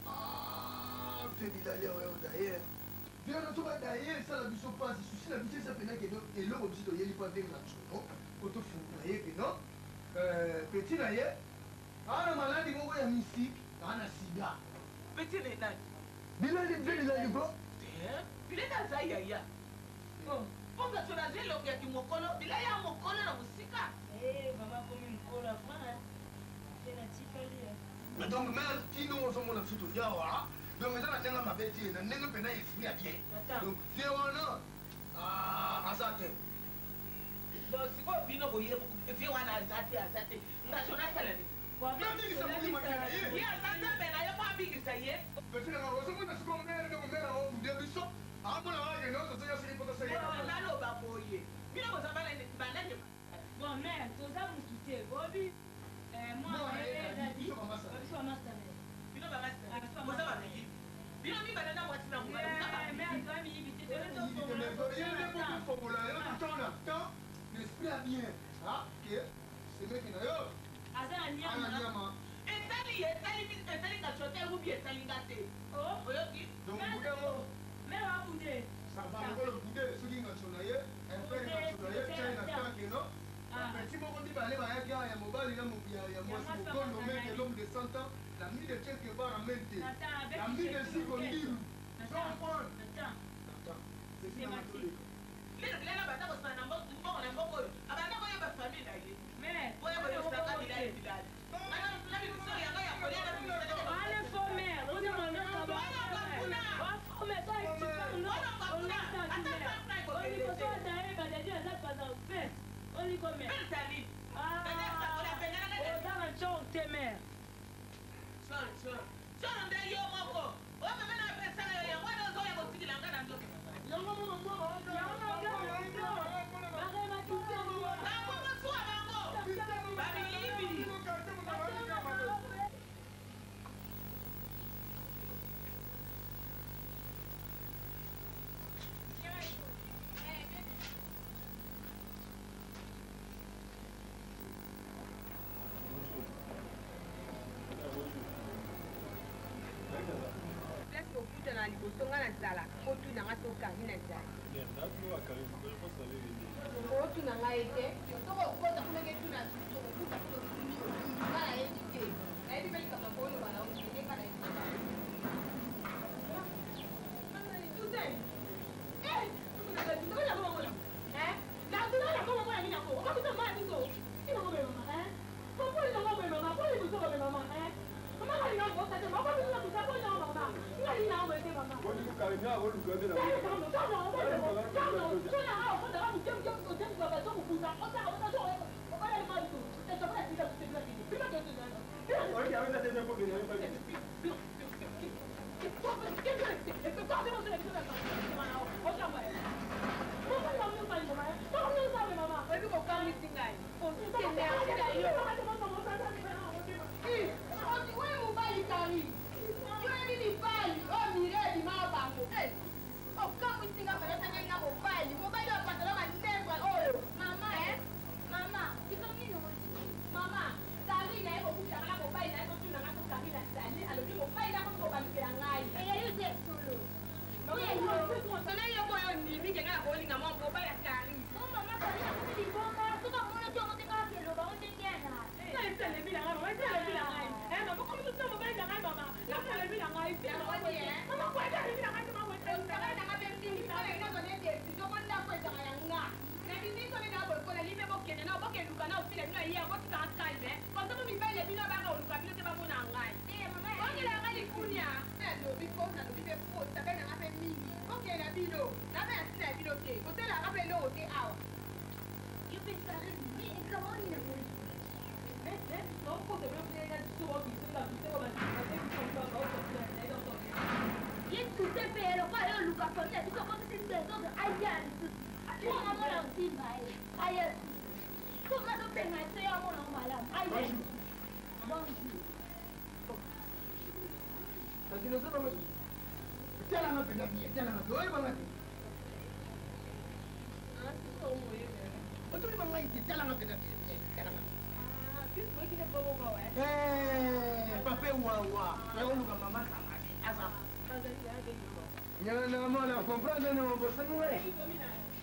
Speaker 9: Ah, fait Bilali d'ailleurs. Viens nous trouver d'ailleurs, ça la biso passe, souci la biso ça fait que et l'homme biso yeli pas venir à Tchono, pour te foutre que non. Petit d'ailleurs, ah la maladie mon ya mystique, ah na sida.
Speaker 1: Petit les nains.
Speaker 9: Bilali bro.
Speaker 1: Bilali ça ya. Ponga tunaje longe ya kimokolo, Bilali ya mokolo na musika.
Speaker 6: Maman comme une colle à fin, c'est la tifali.
Speaker 9: Donc, même si nous sommes dans le futur, donc maintenant, nous avons ma bête, nous avons un esprit bien. Donc, c'est un ah, azate.
Speaker 1: Donc, si vous venez au Yébo, vous avez un azate. National salami. Vous avez un azate. Il y a un azate, mais il y a pas un big essayé.
Speaker 9: Petit, nous avons un peu de secondaire, nous avons un peu de bisou. Ah, bon, alors, il y a un autre, il y a un autre, il y a un autre.
Speaker 1: Mais on a l'eau, bah, pour y aller. Mais nous avons un banane.
Speaker 6: Bon, mère, tout ça, vous quittez. Bobby, moi, je vais dire.
Speaker 9: L'esprit a bien. Ah, ok. C'est vrai qu'il y a yo.
Speaker 6: Azana nyama.
Speaker 1: Etali ka chotel ou bien etali ngate.
Speaker 6: Oh.
Speaker 1: Oyoki.
Speaker 9: Donc, boudemo.
Speaker 6: Mais va bouder.
Speaker 9: Ça va le bouder, ce qui est chonaye. Un peu de chonaye, tiens, il a tant que non. Si vous dites que il y a mobile, il y a l'homme de 100 ans, la mine de quelque part en mente. La mine de Sigondiru. C'est ma famille.
Speaker 6: Only come here.
Speaker 5: na liboso nga na zala otuna nga tokani na zala otuna nga ete tokokota kunenge tuna nga na yebi te nayebi mpe likambo kooloba na okende nga na yebi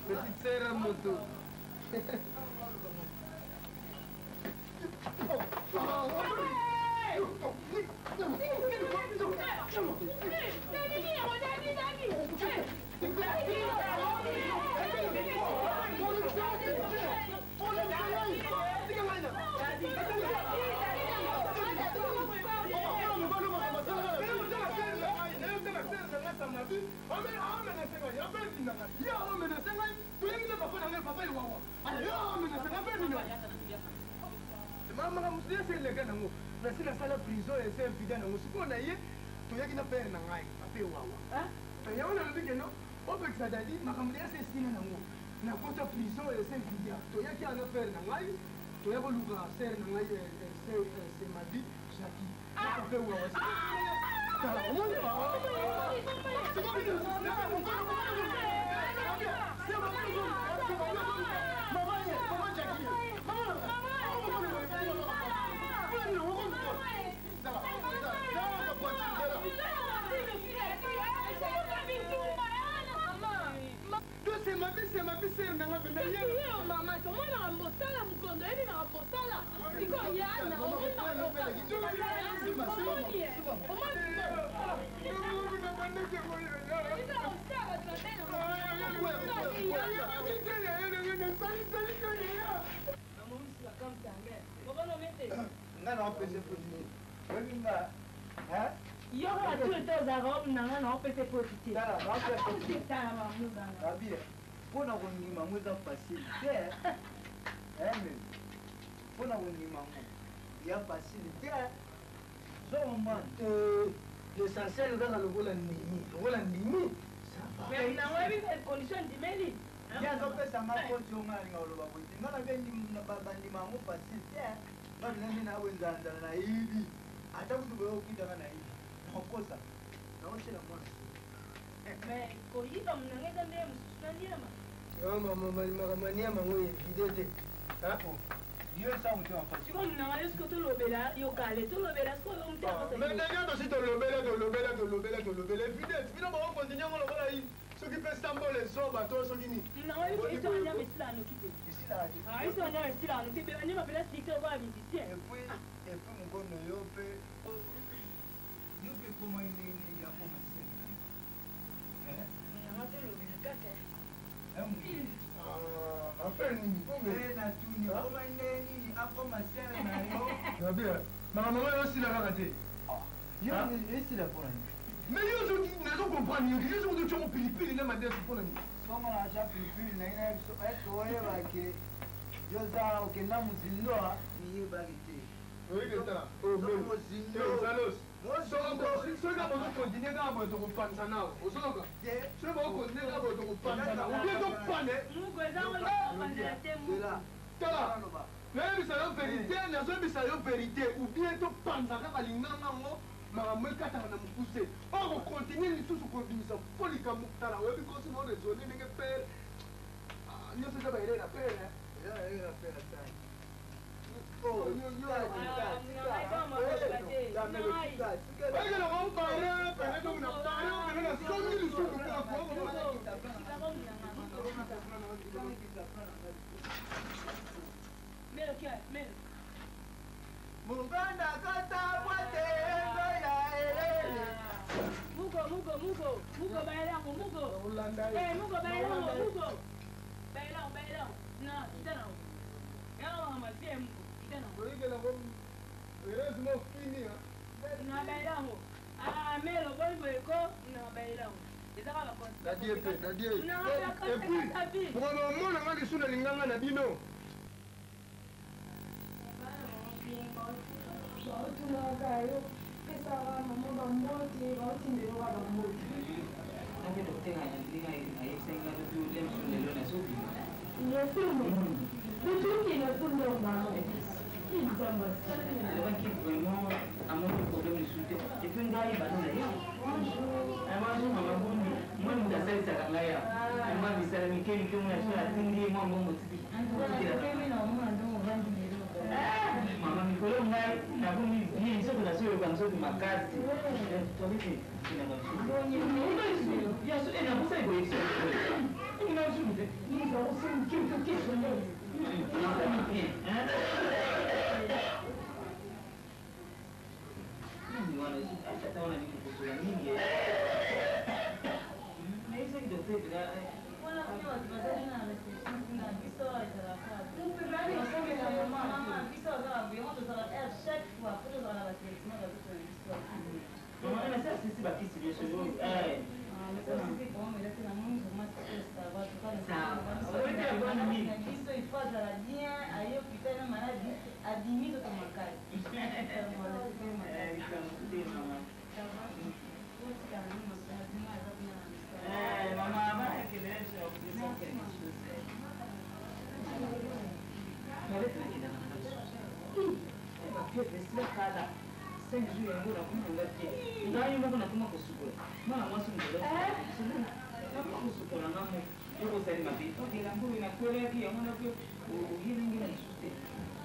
Speaker 9: Petite sœur à moto. Mama muslia se lega nango na sina sala prison e se impida nango sikona ye to yaki na pere na ngai ape wawa to yaona mbike no obex adadi makamlia se sina nango na kota prison e se impida to yaki ana pere na ngai to yako luka ser na ngai se madi shaki ape wawa c'est ma fille, c'est ma fille.
Speaker 6: Maman, comment on a monté la moutonde? Elle a monté la. C'est quoi, Yann? On a monté
Speaker 1: Pona kondima mweza facile te pona kondima ya facile te zoman
Speaker 9: l'essentiel kaka lokola ndimi
Speaker 6: mais na webi cette condition ndimeli
Speaker 1: ya zopesanga koti onga alinga oloba kuti nga na bandima yango facile te nga binandi nawe nzanzala na yibi ata kuti boyo okitanga na yibi nakokosa naoshela mwana
Speaker 6: mais koyiba munangeza nde mususu nandiama
Speaker 9: makambo ya mango evide te
Speaker 1: Yo ça on t'a pas.
Speaker 6: Tu vois non, est-ce que tu l'obéla, yo calé, tu l'obéla, est-ce que on t'a pas.
Speaker 9: Mais d'ailleurs aussi tu l'obéla. Finalement on continue on voilà yi. Ce qui fait stambo les hommes à toi ce qui ni.
Speaker 6: Non, il faut aller mais là nous quitter.
Speaker 1: Ici là.
Speaker 6: Ah, ils sont là ici là, nous t'es venu m'appeler sticker va visiter.
Speaker 1: Et puis mon gars yo peut comment il y a comme ça.
Speaker 6: On va te l'obéla kaka.
Speaker 9: Affaire nini?
Speaker 1: Na tuni koma nini akoma sema nayo.
Speaker 9: Nabia, maman yo si la kaka te.
Speaker 1: Yo esi la pour nini?
Speaker 9: Mais yo zo ki nazo comprendre yo zo do chomo pilipili na madesi pour nini?
Speaker 1: Songa na ja pilipili na ina so oye bake. Yo za okenda muzindo ni bagite.
Speaker 9: Oui que ça. Oh mais. Salos. Soka bozo continuer ka bozo ko pansa na. Osoka. Soka bozo continuer ka bozo ko pansa na. Ou bien to pane.
Speaker 6: Mungu ezango la panza temu.
Speaker 9: Tala. Mais bisa yo vérité, nazo bisa yo vérité ou bien to pansa ka balinganga ngo. Maman kata na mukuse. On continue lisusu ko bimisa folika mukala. We because no raisonner nenge père. Ah, nyo se ba ile na père.
Speaker 1: Ya la père ça. Muganda kata mwate ya elele.
Speaker 6: Mugo bailango, mugo. Mugo bailango. Bailango. Na, itana. Yawa mazie mugo. Na bailango. Ah, melo boy ko na bailango. Ezaka ba konti.
Speaker 9: Nadie pe, nadie. Et puis, pour le moment on a des sous na linganga na bino.
Speaker 8: Mama mikolo ngai nakomi bien soki nasoyo kamsoki makasi tolisi nakosali koyekisa inasuku te wana nikokosola mingi naisaki docteur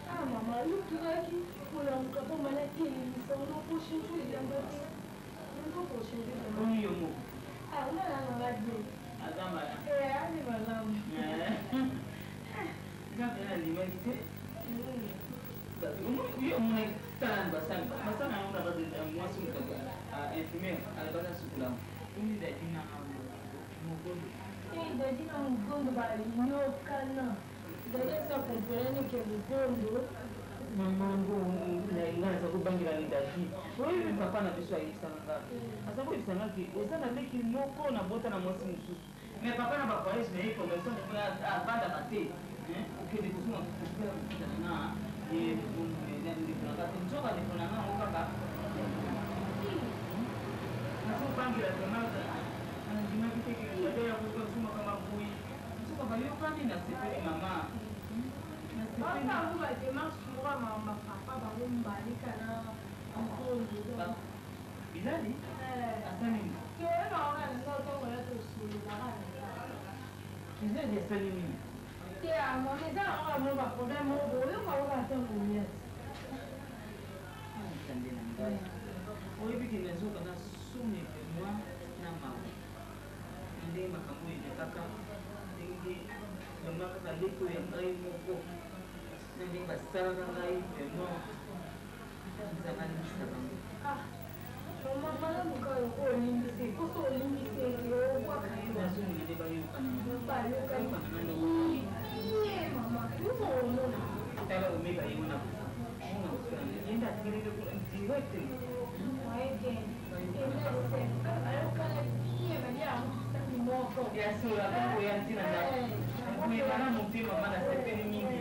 Speaker 6: Ah, maman, nous qui pour la moukapo maladie, ils sont là pour changer de l'embauche. Nous pour changer de l'embauche. Ah, on a la maladie. Allez, madame.
Speaker 8: l'humanité. Yo mwenye tala basanga. Basanga yona bade mwasi mkaba infirmière alibada sukula. Uni da dina mugondo.
Speaker 6: Da dina mugondo bali nyokana. Da yesa kumpeleni ke mugondo.
Speaker 8: Mamangu ingana sa kubangira ndaki. Wewe papa na biso ayisanga. Asa ko bisanga ki osana leki moko na bota na mwasi mususu. Mais papa na ba collège na iko mais son a banda bate. Que de kusuma na et njoka liponanga okaka nasopangira tomata anajimapitekeadeya kusuma kama bui soka bayokani na sepeli mama
Speaker 6: bango badémarche moko ya bapapa bango mbalika na nkondo
Speaker 8: bilali asalini
Speaker 6: toyeba oka linga otongoya tosololaka
Speaker 8: bilali asali nini
Speaker 6: te amo eza nango amo baproblème moko oyoka oka te moniasi
Speaker 8: tande na ngai oyebiki nazoka na soni moi na mawa ndenge makambo elekaka ndenge mama kaka leko ya ngai moko na ndenge basalaka ngai vraiment nzanga limbisa bango
Speaker 6: mama malamu kaka oko olimbisi koso olimbisi obwaka
Speaker 8: nazomona nde bayokana
Speaker 6: mama yuko omona
Speaker 8: tala omeka yango na yenda atikele direct biasura akokoya ntina nakoyeba na motema ma na sepeli mingi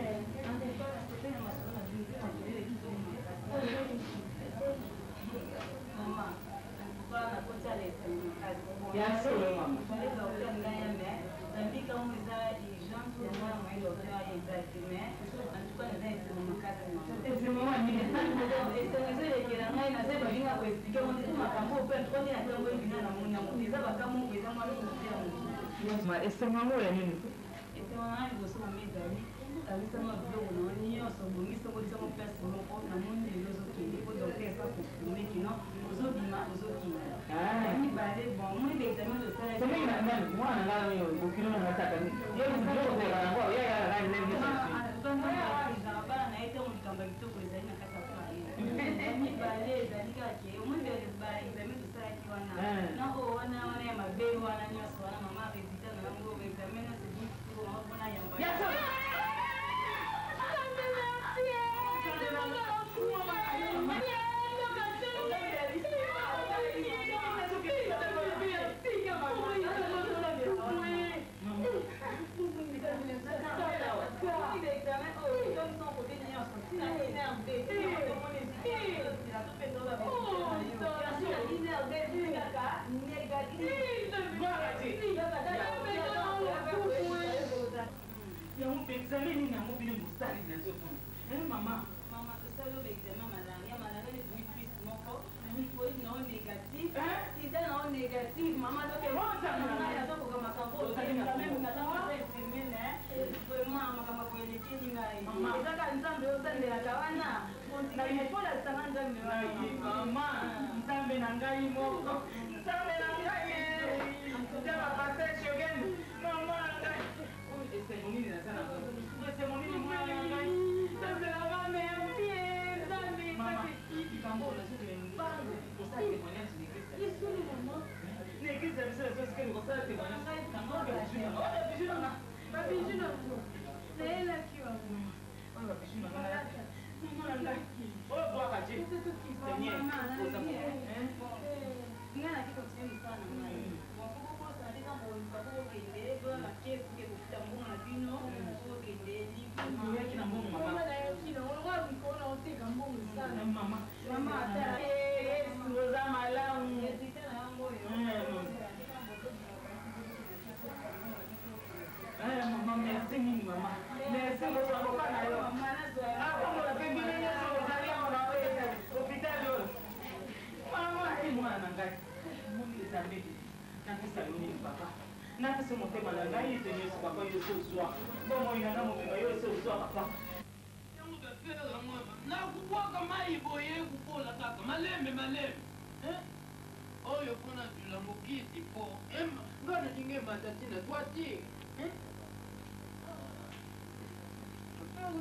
Speaker 8: biasura mama esengango ya nini
Speaker 2: esengango liboso mama ezali alisama biloko na nyonso bongisango lisango place moko namoni lelo ozokende po docteur esa kofume kino ozobima ozokende mibale bon moni baexamen
Speaker 8: mwana ngana oyo okilo na ngataka yokozelaka nango oyayala ngai
Speaker 2: bana na ye te likambo ya kitoko ezali na kati ya paa mibale ezali kake omoni baexamen tosalaki wana na oyo wana ya mabe wana nyonso wana mama résultat na yango examen nyonso ebiki mpona yamba
Speaker 8: yango mpe examen nini yango bino mosali nazotuna mama
Speaker 2: tosali oyo examen malanga ya malanga ezwi plus moko nifoyi nao négatif sida nao négatif mama azokoka makambo vraiment makambo koelekeli ngai ezaka nzambe osandelaka wana kontinaifola sanga nzambe
Speaker 8: mama nzambe na ngai moko nzambe na ngai nzambe pase shogeni mama na ngai esengo nini naza na esengo nini mwana na ngai nzambe na bana ya mpie nzambe likambo nazokele mbango kosala témoignage l'église ya biso ezosikeli kosala témoignage babiju nanga
Speaker 6: babiju nango nayelaki wango
Speaker 8: oyo babiju nanga mama na ngai oyo bwaka je seigneur
Speaker 2: nga naki kotie mosala na ngai okokosana te ntango oluka kokokende bona kesuke kokuta mbongo na bino kokokende
Speaker 8: oyaki na mbongo mama
Speaker 6: nayaki nango lokola mikolo na oteka mbongo esala
Speaker 8: mama
Speaker 6: yesu
Speaker 8: oza malamu
Speaker 2: resultat na yango oyo
Speaker 8: mama merci nini mama merci kosakoka na yo akomola mpe bino nyonso ozali awa na hôpital oyo mama mwana na ngai moni ezambe napesa yo nini papa napesa motema na ngai ete nyonso papa yo esi ozwa bomoi nanga mobima yo esi ozwa papa
Speaker 10: nakubwaka mai boye kupola kaka malembe oyo mpona tula mokiti po ngana ninge matatina twati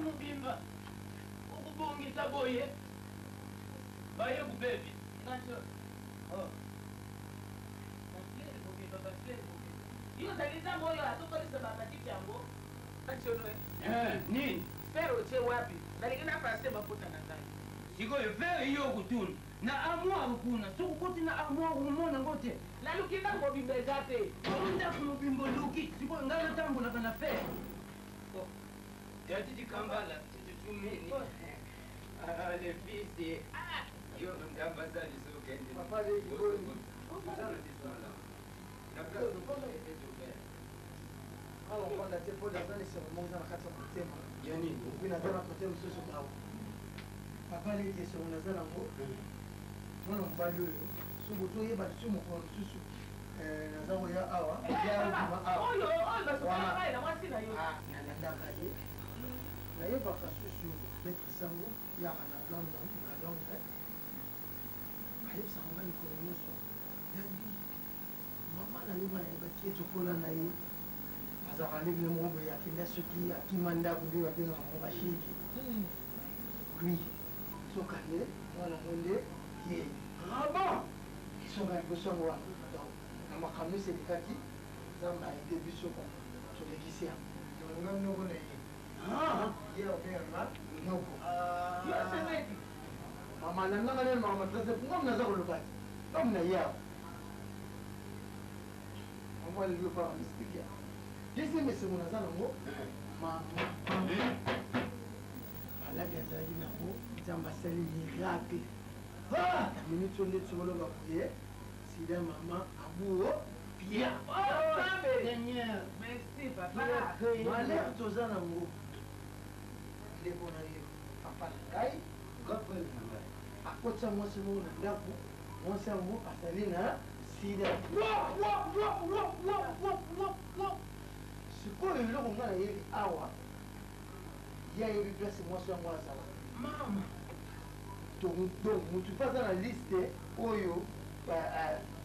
Speaker 10: mobimba okubongisa boye baye kubebi
Speaker 2: yo ozali ntango oyo atokolisa bamatiki yango
Speaker 10: nini
Speaker 2: fere otie wapi nalingi napase bapota na ngai
Speaker 10: sikoyo fere iyo okutuna na armoire kuna sokokoti na armoire omona ngo te
Speaker 2: naluki ndako mobimba eza te
Speaker 10: ndako mobimba oluki sikoyo ngai natambolaka na fere yatiti kambala tititumini le fils yo ndambazali sokende
Speaker 1: awa kwanda te mpo naza lisengo moza na kati ya motema
Speaker 10: ya nini
Speaker 1: opi naza na kote mosusu awa papa leti esengo naza nango mwana mobali oyo soki toyeba lisu mokolo mosusu naza koya awa nalandaka ye nayebaka susu maître sango yaka na london ayebisaka nga likolo nyonso yabi mama na yo bayebaki etokola na ye azalaka ndenge moko boye akenda soki akima ndako nde babengaka mo bashiki lui soka ye wana ngo nde ye bon esonga liboso yango wana na makambo eselekaki nzambe ayede biso tolekisi yango nga noko na ye ye obengaka nyoko mama nanganga nene makambo trase ngamu naza koloba te ngamu na ye awa amwa lelo mpaka mistike ya deuxième esengo naza nango maladi azalaki nango nzambe asali miracle na minute oyo nde tokoloba boye sida mama abuo pia malere toza nango ndeko na yo papa na ngai akotisa mwasi moko na ndako mwasi yango azali na sida sikoyo eloko nga nayebi awa ye ayebi place mwasi yango azala mama donc motu mpe aza na liste oyo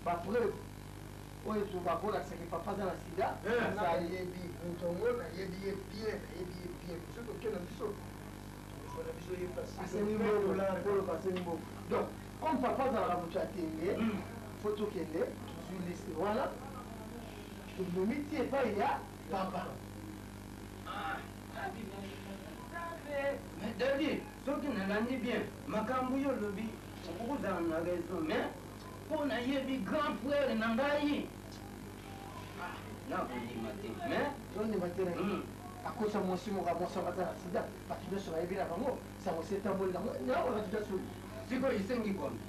Speaker 1: bapreuve oyo bakolakisaki papa aza na sida ayebi ntongo nayebi ye bien soki okenda biso aseni mbongo donc comme papa azalaka moto atende fo tokende tozwi liste wana tomomi ti epai ya papa
Speaker 3: mais dadi soki nalandi bien makambo yo olobi okozala na raison mais mpo nayebi grand frère na ngai nakondima te mais
Speaker 1: tondima te na akosa mwasi moko mwasi aza na sida bato nyonso bayebi na bango sango setamboli nango naoka tuta soli
Speaker 3: sikoyo esengi kombe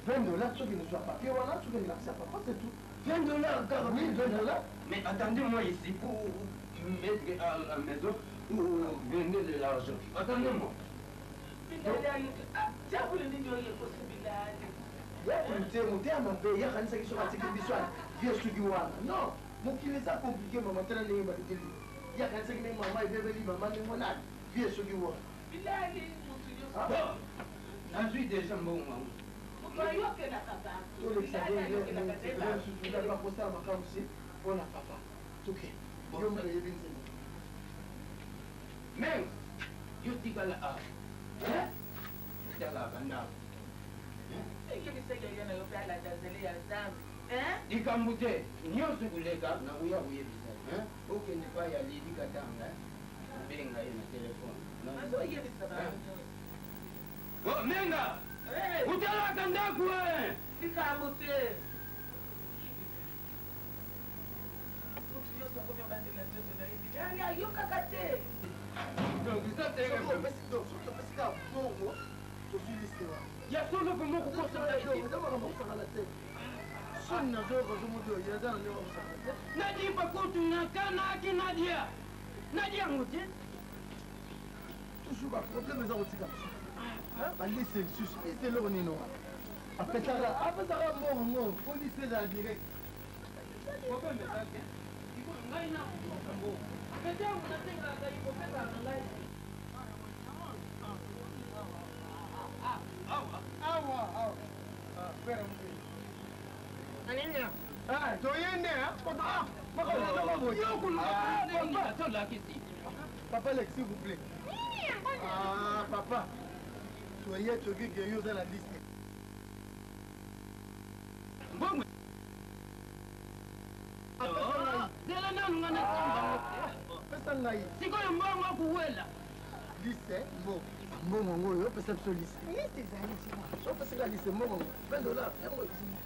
Speaker 1: $20 soki nozwa papier wana soki nilakisa papa c'est tout
Speaker 3: $20 car
Speaker 1: oui $20
Speaker 3: mais attendez-moi ici pour mettre à la maison ou vendre de l'argent attendez-moi
Speaker 1: yakute motema mabe yakanisaki soki atiki biso vie soki wana non mokili eza komplike mama tala ndenge balikeli yakanisaki ndenge mama ebebeli mama ndenge monani vie soki wana
Speaker 3: nazwi déjà mbongo yango
Speaker 1: bakosala makambo si mpona papa toke yo moto oyebi nzela
Speaker 3: mais yo tikala awa talaka ndako likambo te nyonso koleka nakoya koyebisa okende pa ya ledi katanga obenga ye na telefone menga utalaka ndako likambo te ayokaka te ya solo pe moko kosala te
Speaker 1: soni nazoyoka zomoto oyo aza na ndenge bakosala te
Speaker 3: nadia bakotunaka naki nadia yango te
Speaker 1: toujours baproblème eza kotika biso balise lisusu lise eloko nini wana apesaka mbongo po lise ezala direct toyende papa Alex, s'il vous plaît. Papa, soyez toki que yo dans la liste.
Speaker 3: Bon. Dela nanu ngana samba.
Speaker 1: Pesa ngai.
Speaker 3: Sikoyo mbongo kuwela.
Speaker 1: Liste, mbongo ngoyo pesa biso liste. Liste ezali tina. So pesa liste mbongo $20. Yango izini.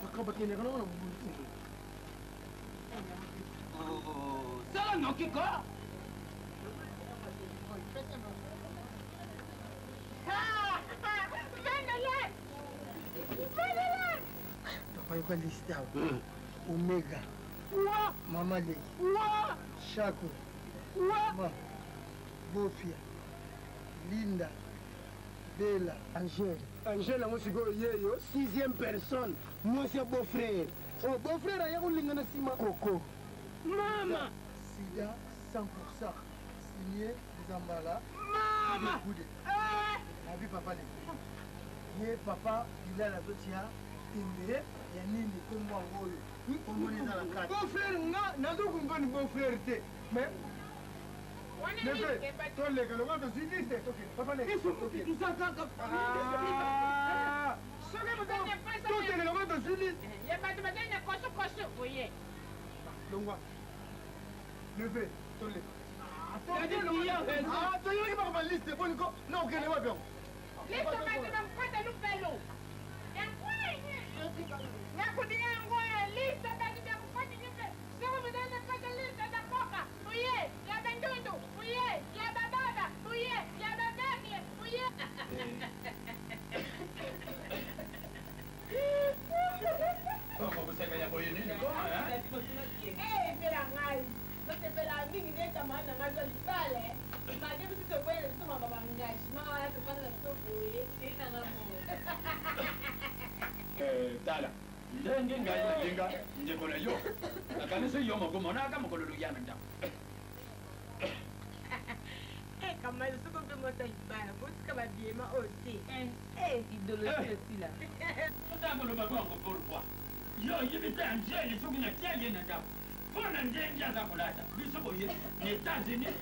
Speaker 1: Bakabakene kana na bubutu.
Speaker 3: Sala nokiko.
Speaker 1: Papa yoka liste awa. Omega. Mama Leki. Shako. Bofia. Linda.
Speaker 9: Bella, Angèle. Angèle, moi, c'est yo, 6e personne. Moi, c'est beau-frère. Oh, beau-frère, il y a un Sima Coco. Maman! Sida, 100%. Signé, Zambala. Maman! La vie, papa, les papa, il a la dotia. Il y a ni comme moi, comme on est dans la carte. Beau-frère, n'a pas de beau-frère. Mais. Ne fais pas les gars, le monde de Zidis, ok. Papa, les gars, ok. Tout ça, quand. Ah! Tout est le monde de Zidis.
Speaker 4: Il y a pas de matin, il y a coche, vous voyez.
Speaker 9: Donc, levez, tollez.
Speaker 4: Ah,
Speaker 9: tu es pas ma liste, bon, non, ok, ne va bien.
Speaker 4: Liste, madame, quoi de nous faire l'eau? Il y a quoi? Il y a quoi de liste, madame, quoi de nous faire? Si vous me donnez pas de liste, d'accord? Oui, il y a Bendoudou, oui, il y a Bababa, oui, il y a Babami, oui.
Speaker 10: Comment vous savez, il y a moyen de nous, hein?
Speaker 4: Eh, mais la maille. Você pela minha nem chamar na mais ali vale. Mas eu preciso ver ele toma baba minha. Mas olha que faz a sua boia. Tem na mão.
Speaker 10: Tala. Nje kona yo. Akane se yo mako mona kama kolo lugya menda.
Speaker 4: Kama eu sou como você para, por isso que vai bien ma aussi.
Speaker 2: Idéologie aussi là.
Speaker 10: Puta kolo baba ko pourquoi? Yo yibita Angèle sokina kiaye na dapo. Bona njenja za kulata bisoboye ni États-Unis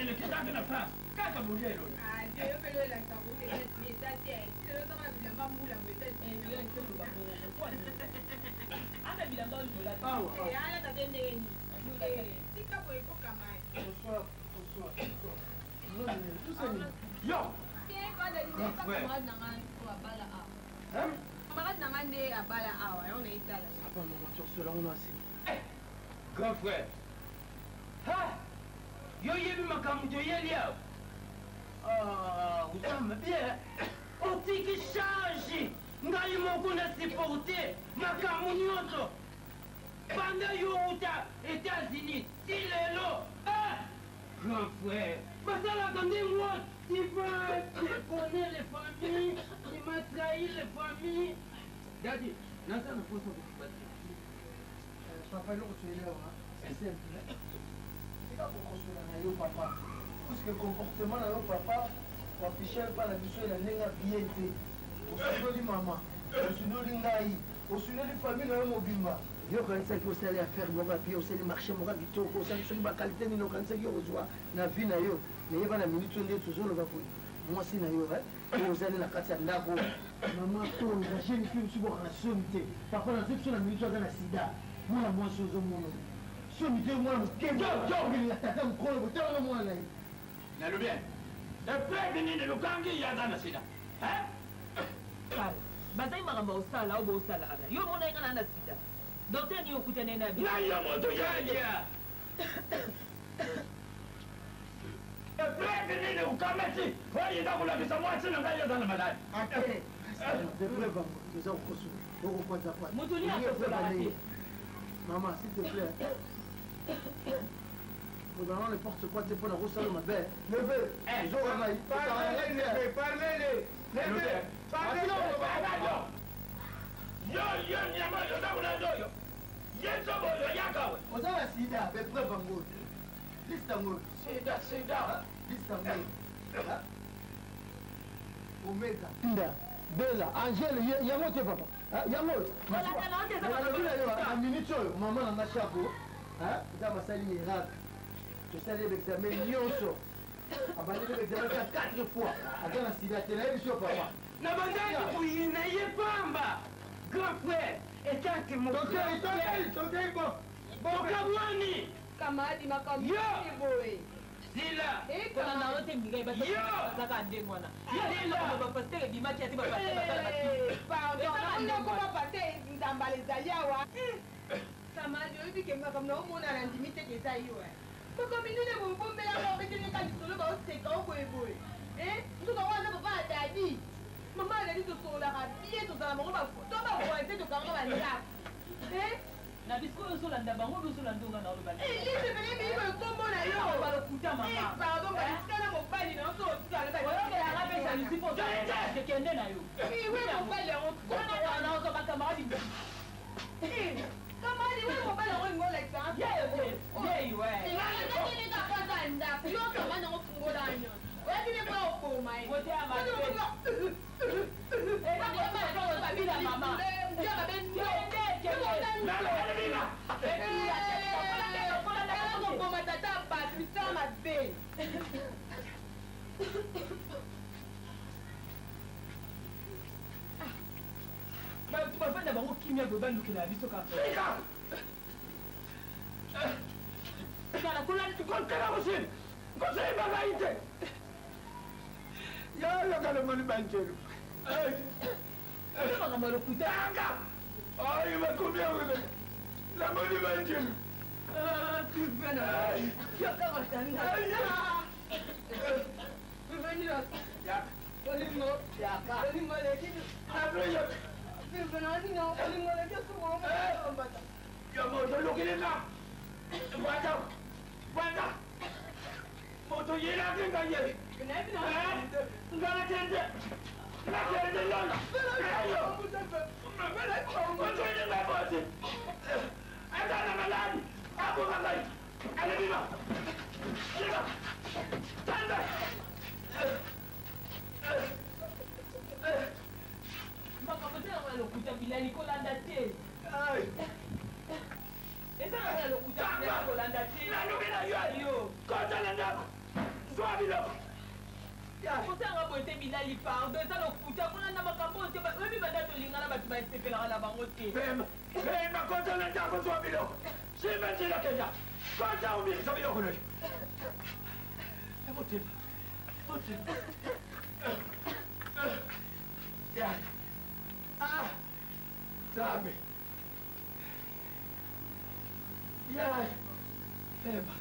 Speaker 10: ile kitaka na France kaka mulelo
Speaker 5: ndio pelo la sabuni ni tati ile kama bilamba mbula mwete ndio ndio
Speaker 2: ana bilamba mbula
Speaker 5: ana tatende ni sika kwa iko kama
Speaker 10: yo
Speaker 5: kwa dalili kama nangan kwa bala a camarade nangan de abala awa on est là
Speaker 9: papa maman tu seras on a
Speaker 10: grand frère. Ha! Yo yebi makamu to yeli yao. Ah, usama bien. Otiki change. Ngai moko na supporter makamu nyoto. Banda yo uta États-Unis. Silelo. Ah! Grand frère. Basala kande moi. Tu vas déconner les familles. Tu m'as trahi les familles. Daddy, nasa na foto ko.
Speaker 9: Papa, c'est simple. C'est pas pour construire papa. Parce que le comportement de papa, on affiche pas la mission de la bien. Au sujet de maman, au sujet de Ngaï, au sujet de famille de Mobimba. Yo kanisa ki osali affaire moka puis osali marché moka kitoko osali soki bakalite nini okanisa ki ozwa na vie na yo nayeba na minute nde tozoloba po mwasi na yo ozali na kati ya ndako mama tonga jeune fille mosusu bokaka somi te papa nazoki so na minute aza na sida mwana mwasi ozomona somi te mwana mokengelela tata mokolo botelanga mwana na ye
Speaker 10: nalo bien epepe nini lukangi yaza na sida
Speaker 2: bazali makambo osala o bosala ana yo mona yenga na sida docteur ni okutane na bi
Speaker 10: na yo moto yalia epepe nini ukameti oyinda kulakisa mwasi na ngai yaza na maladi
Speaker 9: maman s'il te plaît nous allons n'importe quoi pour la rousse ma belle levez parlez
Speaker 10: yo nyama yo dakula ndoyo yeso boyo yakawe
Speaker 9: ozala sida bepreuve bango lista ngo
Speaker 10: sida
Speaker 9: lista ngo omega nda bela angele yango te papa yango na minute oyo mama na mashako eza basali miracle tosali examen nyonso abandeli examen 4 fois aza na sida te nayebi so papa
Speaker 10: na bandaki kuyina ye pamba grand frère etake mokabwani
Speaker 5: kamadi makambo boye
Speaker 10: sila
Speaker 2: kona na ote ngai bazaka ndenge wana sila bapasteur ebimaki ati
Speaker 5: bapasteur ndambala ezali awa kamadi oyebi kenga kam na omona na ndimi teke eza yo tokomi nini bobombela baobeteleka lisolo baoseka oboyeboye ntuka wana papa adadi mama adadi tosololaka bie tozala bango to bavoise tokanga bandako
Speaker 2: na bisko ozolanda bango bozolanda onga na olobali
Speaker 5: lisepele meyiko ekombo na yo
Speaker 2: balokuta mama
Speaker 5: pardon balisikana mobali mobali na oso otikala
Speaker 2: oyokela apesa lusi mpo kekende na yo
Speaker 5: we mobali yango
Speaker 2: wana ozoba kamaradi
Speaker 5: kamadi we mobali yango lingo olekisa
Speaker 2: yeyiwe
Speaker 5: ndako yo kamadi yango fungola nyonso oyakile mpo okoma okoma tata bato bisala mabe
Speaker 2: bato bafanda bango kimia boye bandukela ya biso kaka
Speaker 10: kontena kosini kosini bangai te yalokalomoni banjelu
Speaker 2: makambo lokutanga
Speaker 10: oyibakumiawele namoni banjelu yamotolukilika bwanda moto yelakengaye nganatende nakende lona motoyingabosi atana maladi akukakai alibima iba tanda
Speaker 2: makambo te yango ya lokuta bilali kolanda te eza yango ya lokuta bilali kolanda te
Speaker 10: nanuki na yo kotala ndako zwa biloko
Speaker 2: kosanga boye te bilali pardo eza lokuta kolanda makambo oyo te oyebi banda tolingana bato basepelaka na bango te
Speaker 10: pema kotala ndako zwa biloko simba nzela kenda kota umikisa biloko nayo motema motema Sabe. Yai. Pema.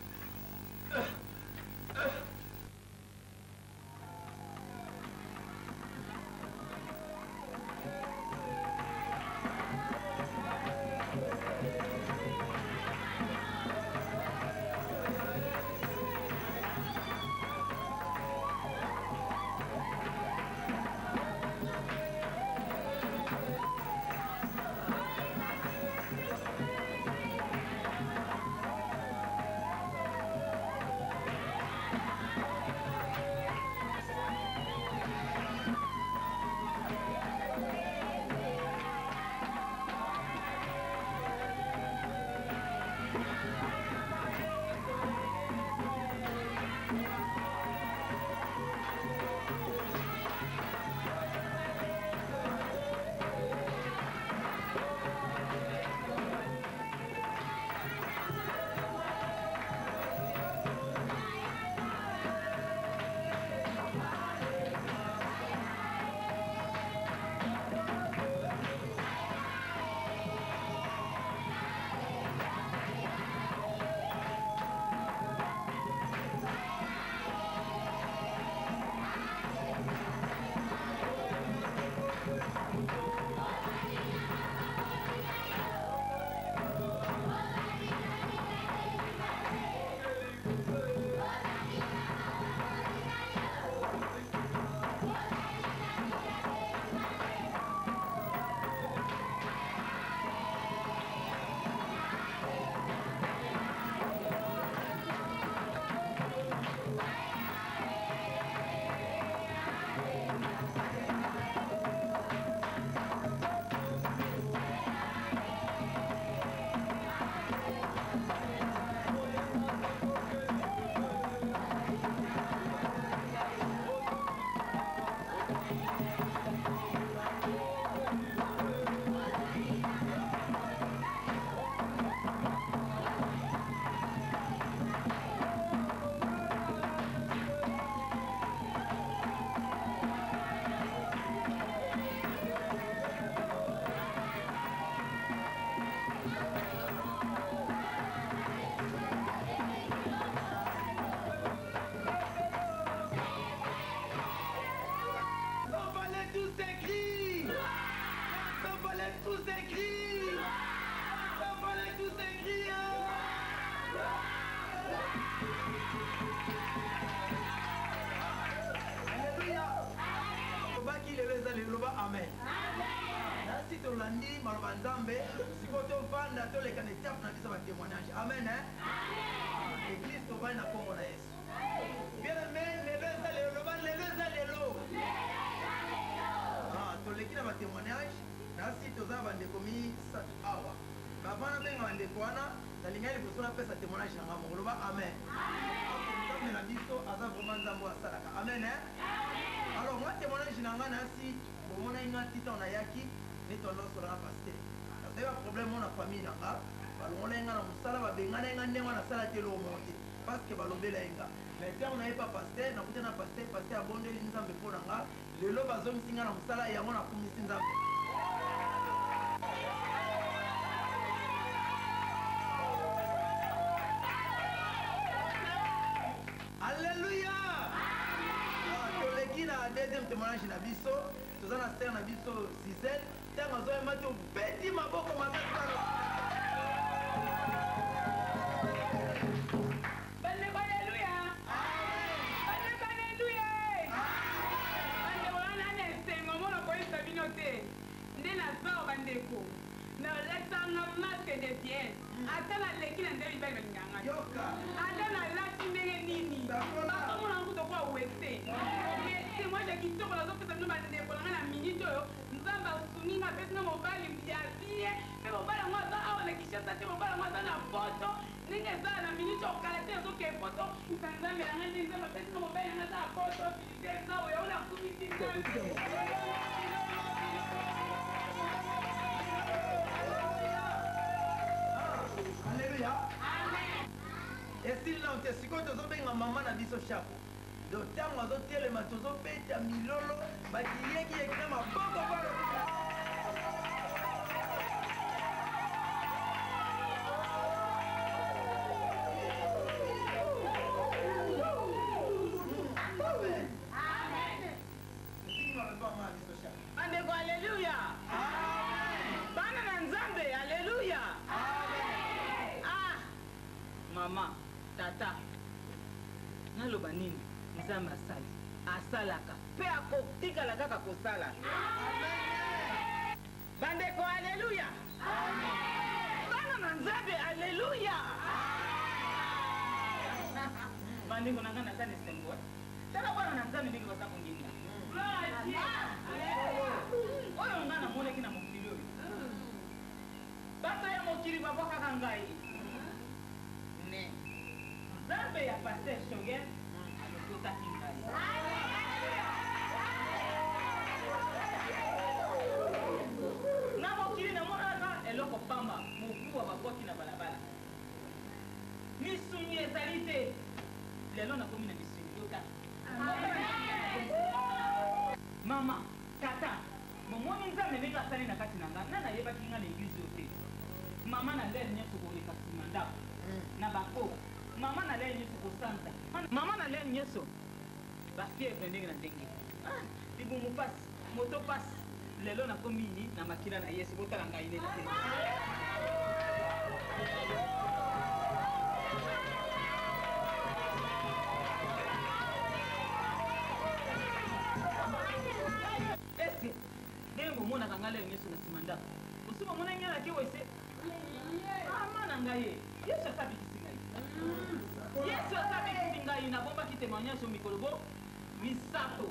Speaker 1: tolandi maloba nzambe sikoyo tovanda toleka na etape na biso batémoignage amen église tovandi na nkombo na yesu bien aimé lelo eza lelo loba lelo eza lelo toleki na batémoignage nasi toza bandeko misato awa bavana benga bandeko wana nalingai liboso napesa témoignage na nga moko loba amen nzambe na biso aza vraiment nzambe asalaka amen alors moi témoignage na nga nasi bomonai nga ti ntango nayaki neti olosolanga paster nazayi baproblème mo na famille na nga balongolai nga na mosala babenganai nga ndenge wana asala te eloko moko te parce que balobelai nga mais ntango naye pa paster nakuta na paster abondeli nzambe mpo na nga lelo bazongisi nga na mosala yango nakumisi nzambe Alléluia! Toleki na deuxième témoignage na biso, toza na sœur na biso Gisèle, ntango azoyema te obeti maboko makasi.
Speaker 2: Bandeko Alléluia! Bandeko Alléluia! Bandeko wana na esengo mona koyisa bino te. Nde naza bandeko. Nalatanga masque de pièce. Ata naleki na nde mibali balinganga. Ata nalati ndenge nini. Bakomona ngo tokwa wese. Mais témoignage kitoko nazopesa bino bandeko nanga na minute oyo nzambe asuni nga apesi nga mobali ya bie mpe mobali yango aza awa na kishasa te mobali yango aza na poto ndenge ezala na minute okala te ezoke poto nzambe nanga nde nzambe apesi nga mobali yango aza na poto filite na oyo oyo nakumisi
Speaker 1: Alléluia. esili nao te sikoyo tozobenga mama na biso shako do ntango azotelema tozobeta milolo bakiyekiyeki na maboko bana
Speaker 5: bandeko aleluya bana na nzambe aleluya mama tata naloba nini nzambe asali asalaka mpe akotikala kaka kosala bandeko aleluya bana na nzambe aleluya bandeko na ngai naza nesengo tala bwana na nzambe ndenge basa konginga oyo ngai namonaki na mokili oyo bato ya mokili babwakaka ngai nzambe ya paster shogen alokotaki ngai na mokili namonaka eloko pamba mobuwa babwaki na balabala misuni ezali te lelo nakomi na misuni yoka mama tata momoni nzambe ndenge asali na kati na nga na nayebaki nga na eglize oyo te mama na lele nyonso koleka nsima ndako na bakoko mama na lele nyonso kosanta mama na lele nyonso bafievre ndenge na ndenge libumu pasi moto pasi lelo nakomi ni na makila na yesu botala ngai nene te ese ndenge bomonaka ngai lele nyonso na nsima ndako osi bomona ngai wese ama na ngai ye yesu asabikisi ngai yesu asabikisi ngai nabombaki témoignage mikolo bo misato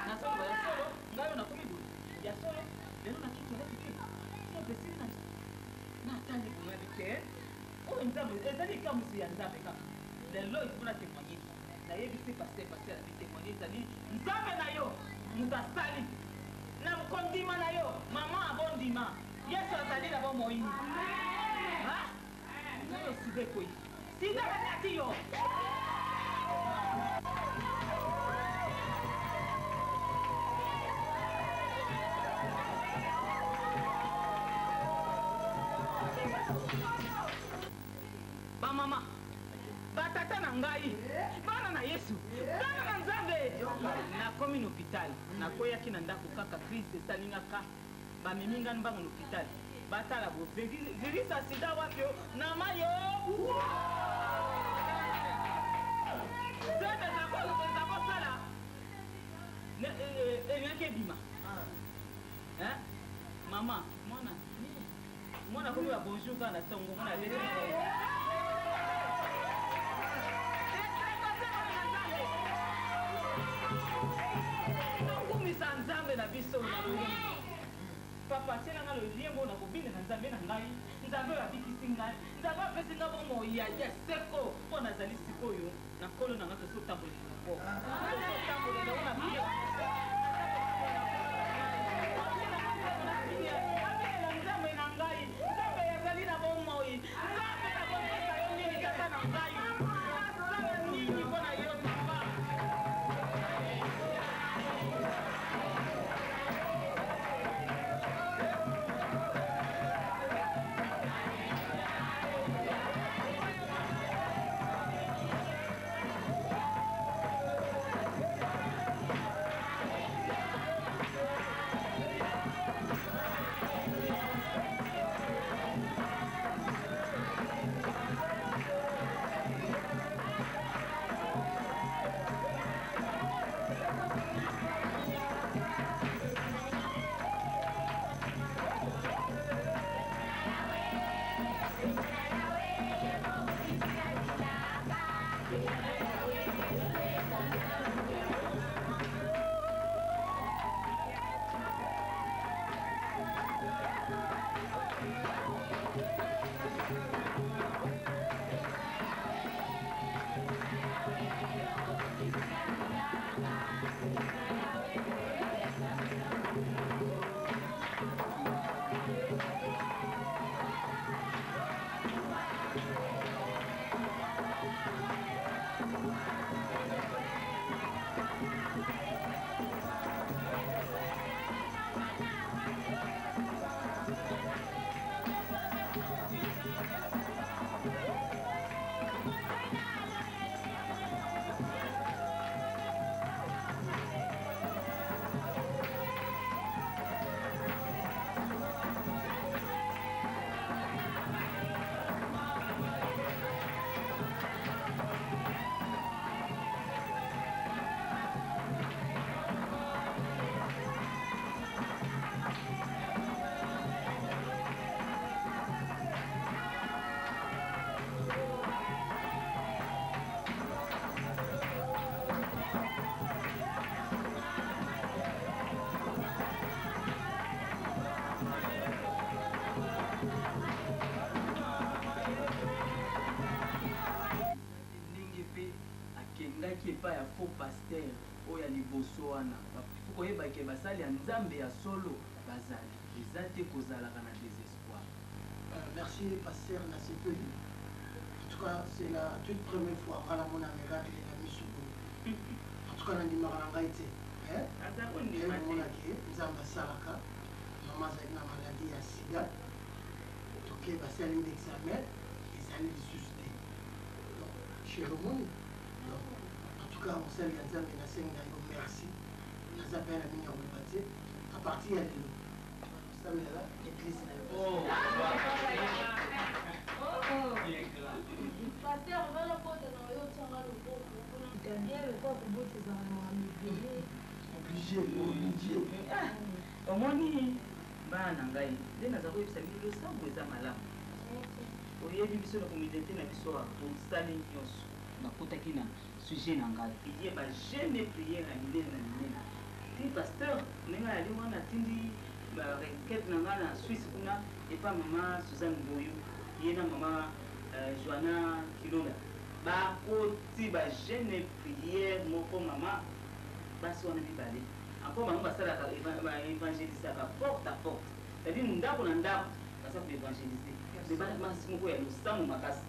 Speaker 5: nasoloba ya solo ngai oyo nakomi boye ya solo lelo nakiti oleki te tiapesili natali komani te oyo nzambe ezali likamwisi ya nzambe kaka lelo ifuna témoigne nayebisi paster abi témoigne ezali nzambe na yo moto asali na kondima na yo mama abondima yesu azali na bomoini nayo sida ekoi sida bakati yo bamama batata na ngai bana na yesu bana na nzambe nakomi na hôpital nakoyaki na ndako kaka kriste esalingaka bamemi ngani mbanga na hôpital batala bo virus ya sida wapi yo na mayo nzambe ezakosala elingaki ebima mama
Speaker 2: Mwana komi wa bonjour kana tongo mwana bete. Ngumisa nzambe na biso na lolo. Papa tena ngalo liembo na kobina na nzambe na ngai. Nzambe ya bikisi ngai. Nzambe apesi nga bomo ya seko mpo nazali sikoyo na kolo na nga tozotambola na po. Tozotambola na ona bia. Nzambe na ngai. Nzambe yazali na bomoi. Nzambe na bomoi yo nini kata na ngai. Nzambe nini mpo na yo papa.
Speaker 8: Pas ya faux pasteur oya liboso wana koyeba ke basali ya nzambe ya solo bazali eza te kozalaka na désespoir.
Speaker 1: Merci pasteur Nasepeli. En tout cas c'est la toute première fois ngala mona miracle na misubu. En tout cas nandimaka na ngai te mona ke nzambe asalaka mama azali na maladie ya sida toke basali l'examen ezali lisusu te chérimoni. On sait que nous avons merci. Nous avons à partir de l'église.
Speaker 8: Omoni bana ngai nde naza koyebisa bino losambo eza malamu oyebi biso na komidete na biso tosali nyonso nakotaki na sujet na ngai iye bagene priere ya minene na minene ti pasteur ndenge ayali wana atindi barequete na ngai na Suisse kuna epa mama Suzanne Boyo ye na mama Joana Kilola bakoti bagene priere moko mama basi wana mibale encore bango basalaka baévangélisaka porte à porte c'est-à-dire ndako na ndako baza koévangélise me bana masi moko ya losambo makasi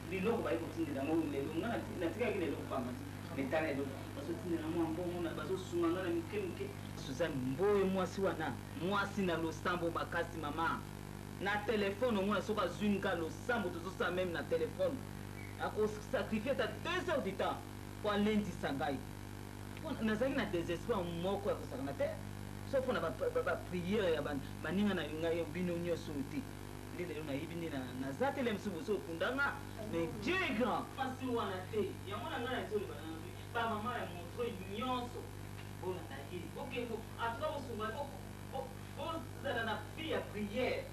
Speaker 8: biloko bayi kotindela mo lelo nga natikaki lelo kopamba ti metala eloko bazotindela mwa mbongo na bazosunga nga na mike mike Suzanne Mboyo mwasi wana mwasi na losambo makasi mama na telefone omona soki azwi nga losambo tozosala meme na telefone akosakrifie ta 2 heures du temps po alendisa ngai nazalaki na désespoir moko ya kosakana te so mpona bapriere ya baninga na ngai bino nyonso te nde lelo nayebi nde naza te le mosusu boso okundanga mais dieu est grand pasi wana te yango na ngai nazoloba bamama ya montreuil nyonso mpona naye okeko atuka bosunga bozala na vie ya priere.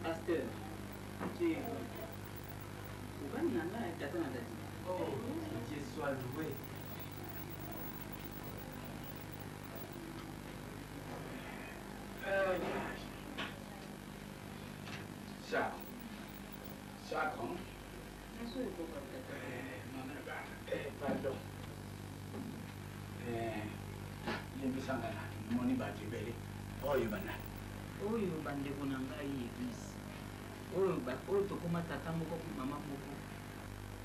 Speaker 8: Pasteur, Dieu soit loué.
Speaker 10: Pardon. Limbisangana moni bajibele oyo bana.
Speaker 8: Oyo bandeko na ngai église. Oyo tokoma tata moko mama moko.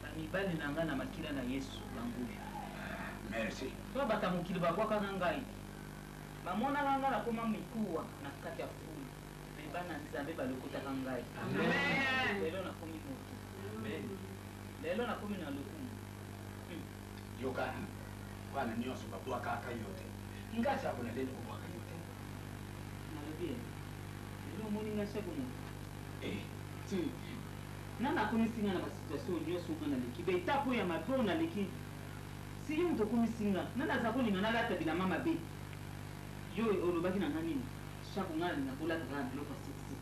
Speaker 8: Bamibali na ngai na makila na Yesu bango.
Speaker 10: Merci.
Speaker 8: To bata mokili bakwaka na ngai. Bamona ngai na koma mikuwa na kati ya fulu. Bana nzambe balokotaka ngai. Amen. Lelo na komi moto. Amen. Lelo na komi na lokumu.
Speaker 10: Yokana. Bana nyonso babwaka aka yote. Ngati akona lelo kubwaka yote.
Speaker 8: Nalobie. Lelo moni nga shako mo. Nana komisinga na situation nyonso ngana leki. Be tapo ya mapo na leki. Si yo mto komisinga, nana za kolinga na lata bila mama be. Yo olobaki na nani? Shako ngana na kula kana biloko sisi.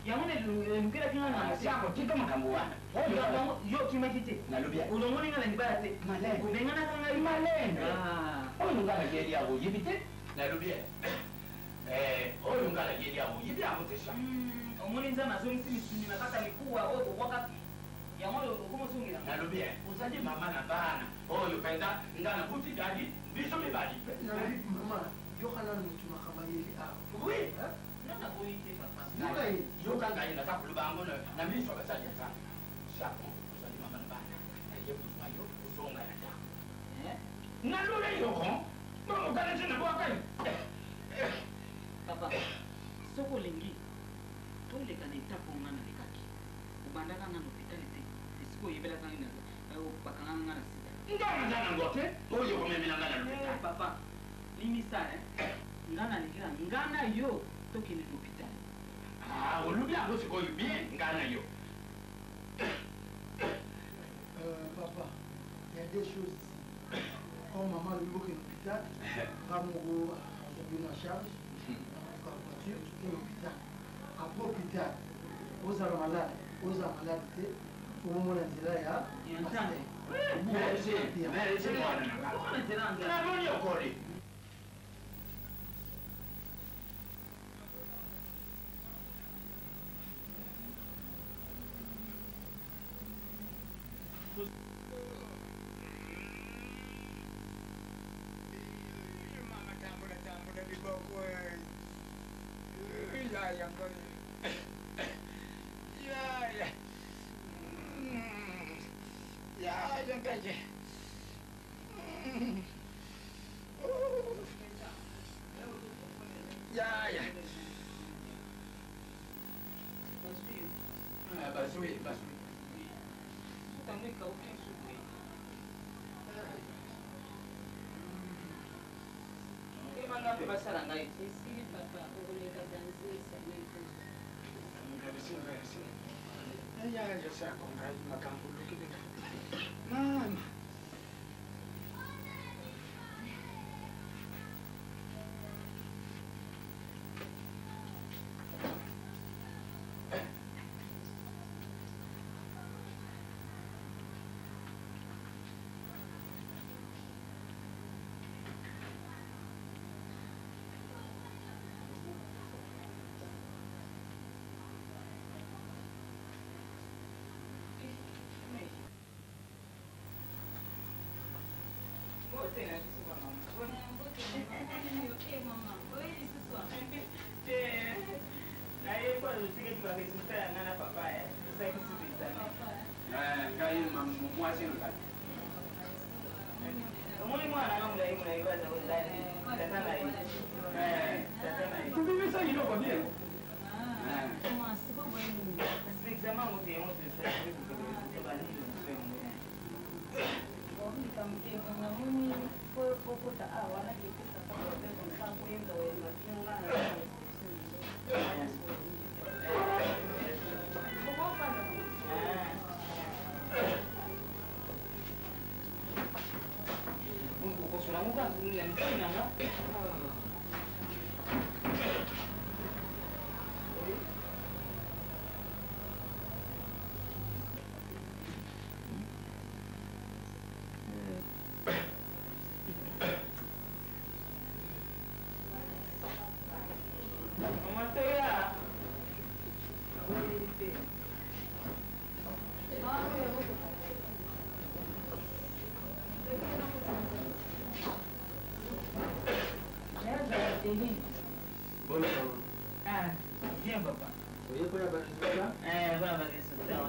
Speaker 8: Yamone mukela kinga na
Speaker 10: shako tika makambo wana.
Speaker 8: Yo kimakite.
Speaker 10: Nalobia.
Speaker 8: Ulongoni ngana ndibaya te.
Speaker 10: Malene.
Speaker 8: Ubengana kanga
Speaker 10: malene. Oyo ngana yeli yabo yibite. Nalobia. Oyo ngana yeli yabo yibi amotesha.
Speaker 8: Omoni nzama zo misi misuni na kata mikuwa oyo wakati. Yamone okomo sungira.
Speaker 10: Nalobia. Uzali mama na bana. Oyo kaenda ngana kuti dadi biso mibali.
Speaker 1: Mama, Yohana mutuma kama yeli hapo.
Speaker 10: Oui.
Speaker 8: Nana boyite papa.
Speaker 10: Yoka ngai na zakulu bango na miso basali yasa. Shako uzali mama na bana. Aye kuzumayo uzonga na ta. Nalole yoko. Mama kana tena kwa kai.
Speaker 8: Papa. Soko lengi. Tole kana itapo ngana lekaki. Ubandaka ngana hospitali te. Isiko yibela kana ina. Bakanga ngana sita.
Speaker 10: Ngana ngana ngote. Oyo komemela ngana hospitali.
Speaker 8: Papa. Mimi sana ngana nikira ngana yo toki ni hospitali.
Speaker 10: Olubi ando sikoyo bien ngana yo.
Speaker 1: Papa, il y a des choses ici. Quand maman lui est à l'hôpital, Ramoro a bien en charge, en voiture, tout est l'hôpital. Après l'hôpital, aux malades, au moment où on est là, il y a un temps.
Speaker 10: Merci, merci. Mama.
Speaker 8: Thank you.
Speaker 6: Eh maman, oui ce soir.
Speaker 8: Na ye kwa usike kwa resulta ya nana papa sasa hivi sipitana.
Speaker 11: Kai moi c'est le cas.
Speaker 8: Omoni mwana kama mlai waza ndani. Tata na hii. Tata na hii.
Speaker 10: Tubibi sasa hilo kwa bien.
Speaker 6: Comment c'est pas bon.
Speaker 8: Sasa examen wote wote sasa hivi kwa bali
Speaker 6: Bon, nikamtie mwana mimi kwa kota wana kikuta kama ndio msango yenda wa makinga na
Speaker 3: Bonne soirée.
Speaker 8: Ah, bien papa.
Speaker 3: Vous voyez quoi il y a résultat?
Speaker 8: Voilà résultat.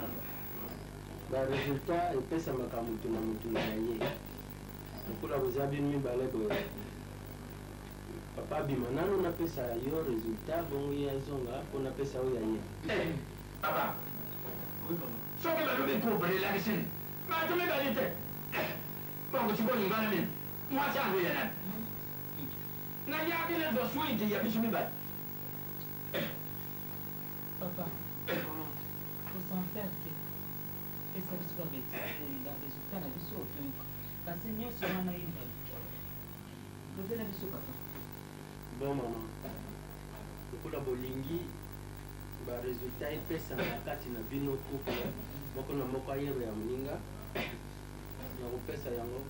Speaker 3: Ba résultat epesamaka mutu na mutu na ye. Lokola boza bino mibale boye. Papa abima nano napesa yo résultat bongo ye azonga mpo napesa oyo ya ye.
Speaker 10: Papa. Oui papa. Soki balobi kobelela kisini. Ma tumi bali te. Bongo chikolingana nini? Mwasi yangu ile nani? Na yake ile ndo switi ya bisu mibali.
Speaker 8: Papa. Faut s'en faire que et ça soit dans résultat na biso to. Parce que nyonso wana yinda. Kote na biso papa.
Speaker 3: Bon maman. Lokola bolingi ba résultat epesa na kati na bino couple moko na moko ayeba ya moninga na kopesa yango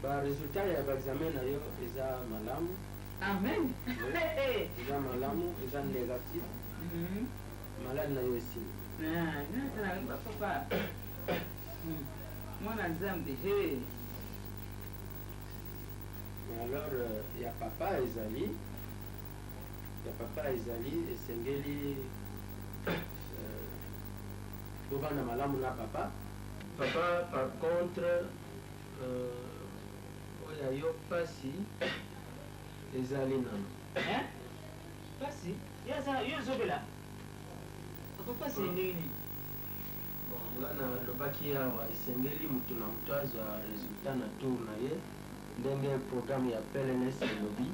Speaker 3: ba résultat ya ba examen na yo eza malamu.
Speaker 8: Amen.
Speaker 3: Eza malamu, eza négatif. Malade na yo esi.
Speaker 8: Non, papa. Mon Nzambe, hey.
Speaker 3: Alors, il y a papa ezali. Il y a papa ezali esengeli bovanda malamu na papa. Papa, par contre, oya yo pasi ezali nano.
Speaker 8: Hein? Pasi? Yo zobela. Papa c'est nini?
Speaker 3: Nga nalobaki awa esengeli mutu na mutu azwa résultat na tour na ye ndenge programme ya PLNS elobi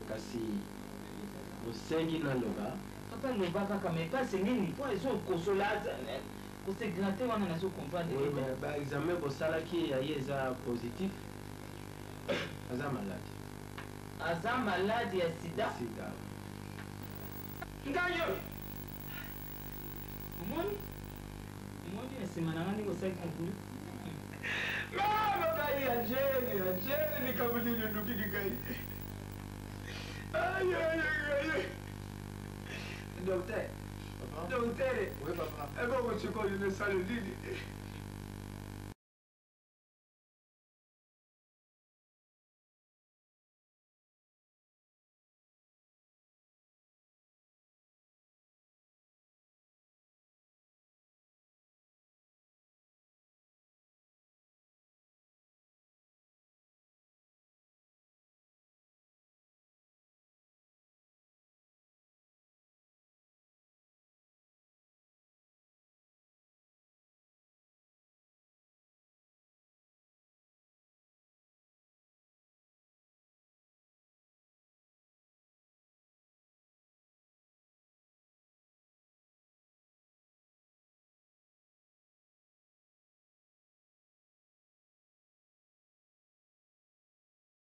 Speaker 3: kasi bosengi naloba.
Speaker 8: Papa loba kaka mais pas nini po ezokosola kosegrate wana nazokomprendre.
Speaker 3: Oui, mais ba examen bosalaki ya ye eza positif. Aza malade.
Speaker 8: Aza malade ya sida?
Speaker 3: Sida.
Speaker 10: Ngayo!
Speaker 8: Omoni? Omoni nasema na ngani kosaki mokulu?
Speaker 10: Mama bai ajeni kabulini nukiki kai. Aïe. Docteur.
Speaker 3: Papa?
Speaker 10: Docteur.
Speaker 3: Oui, papa.
Speaker 10: Ebo ko chiko yune sale lini.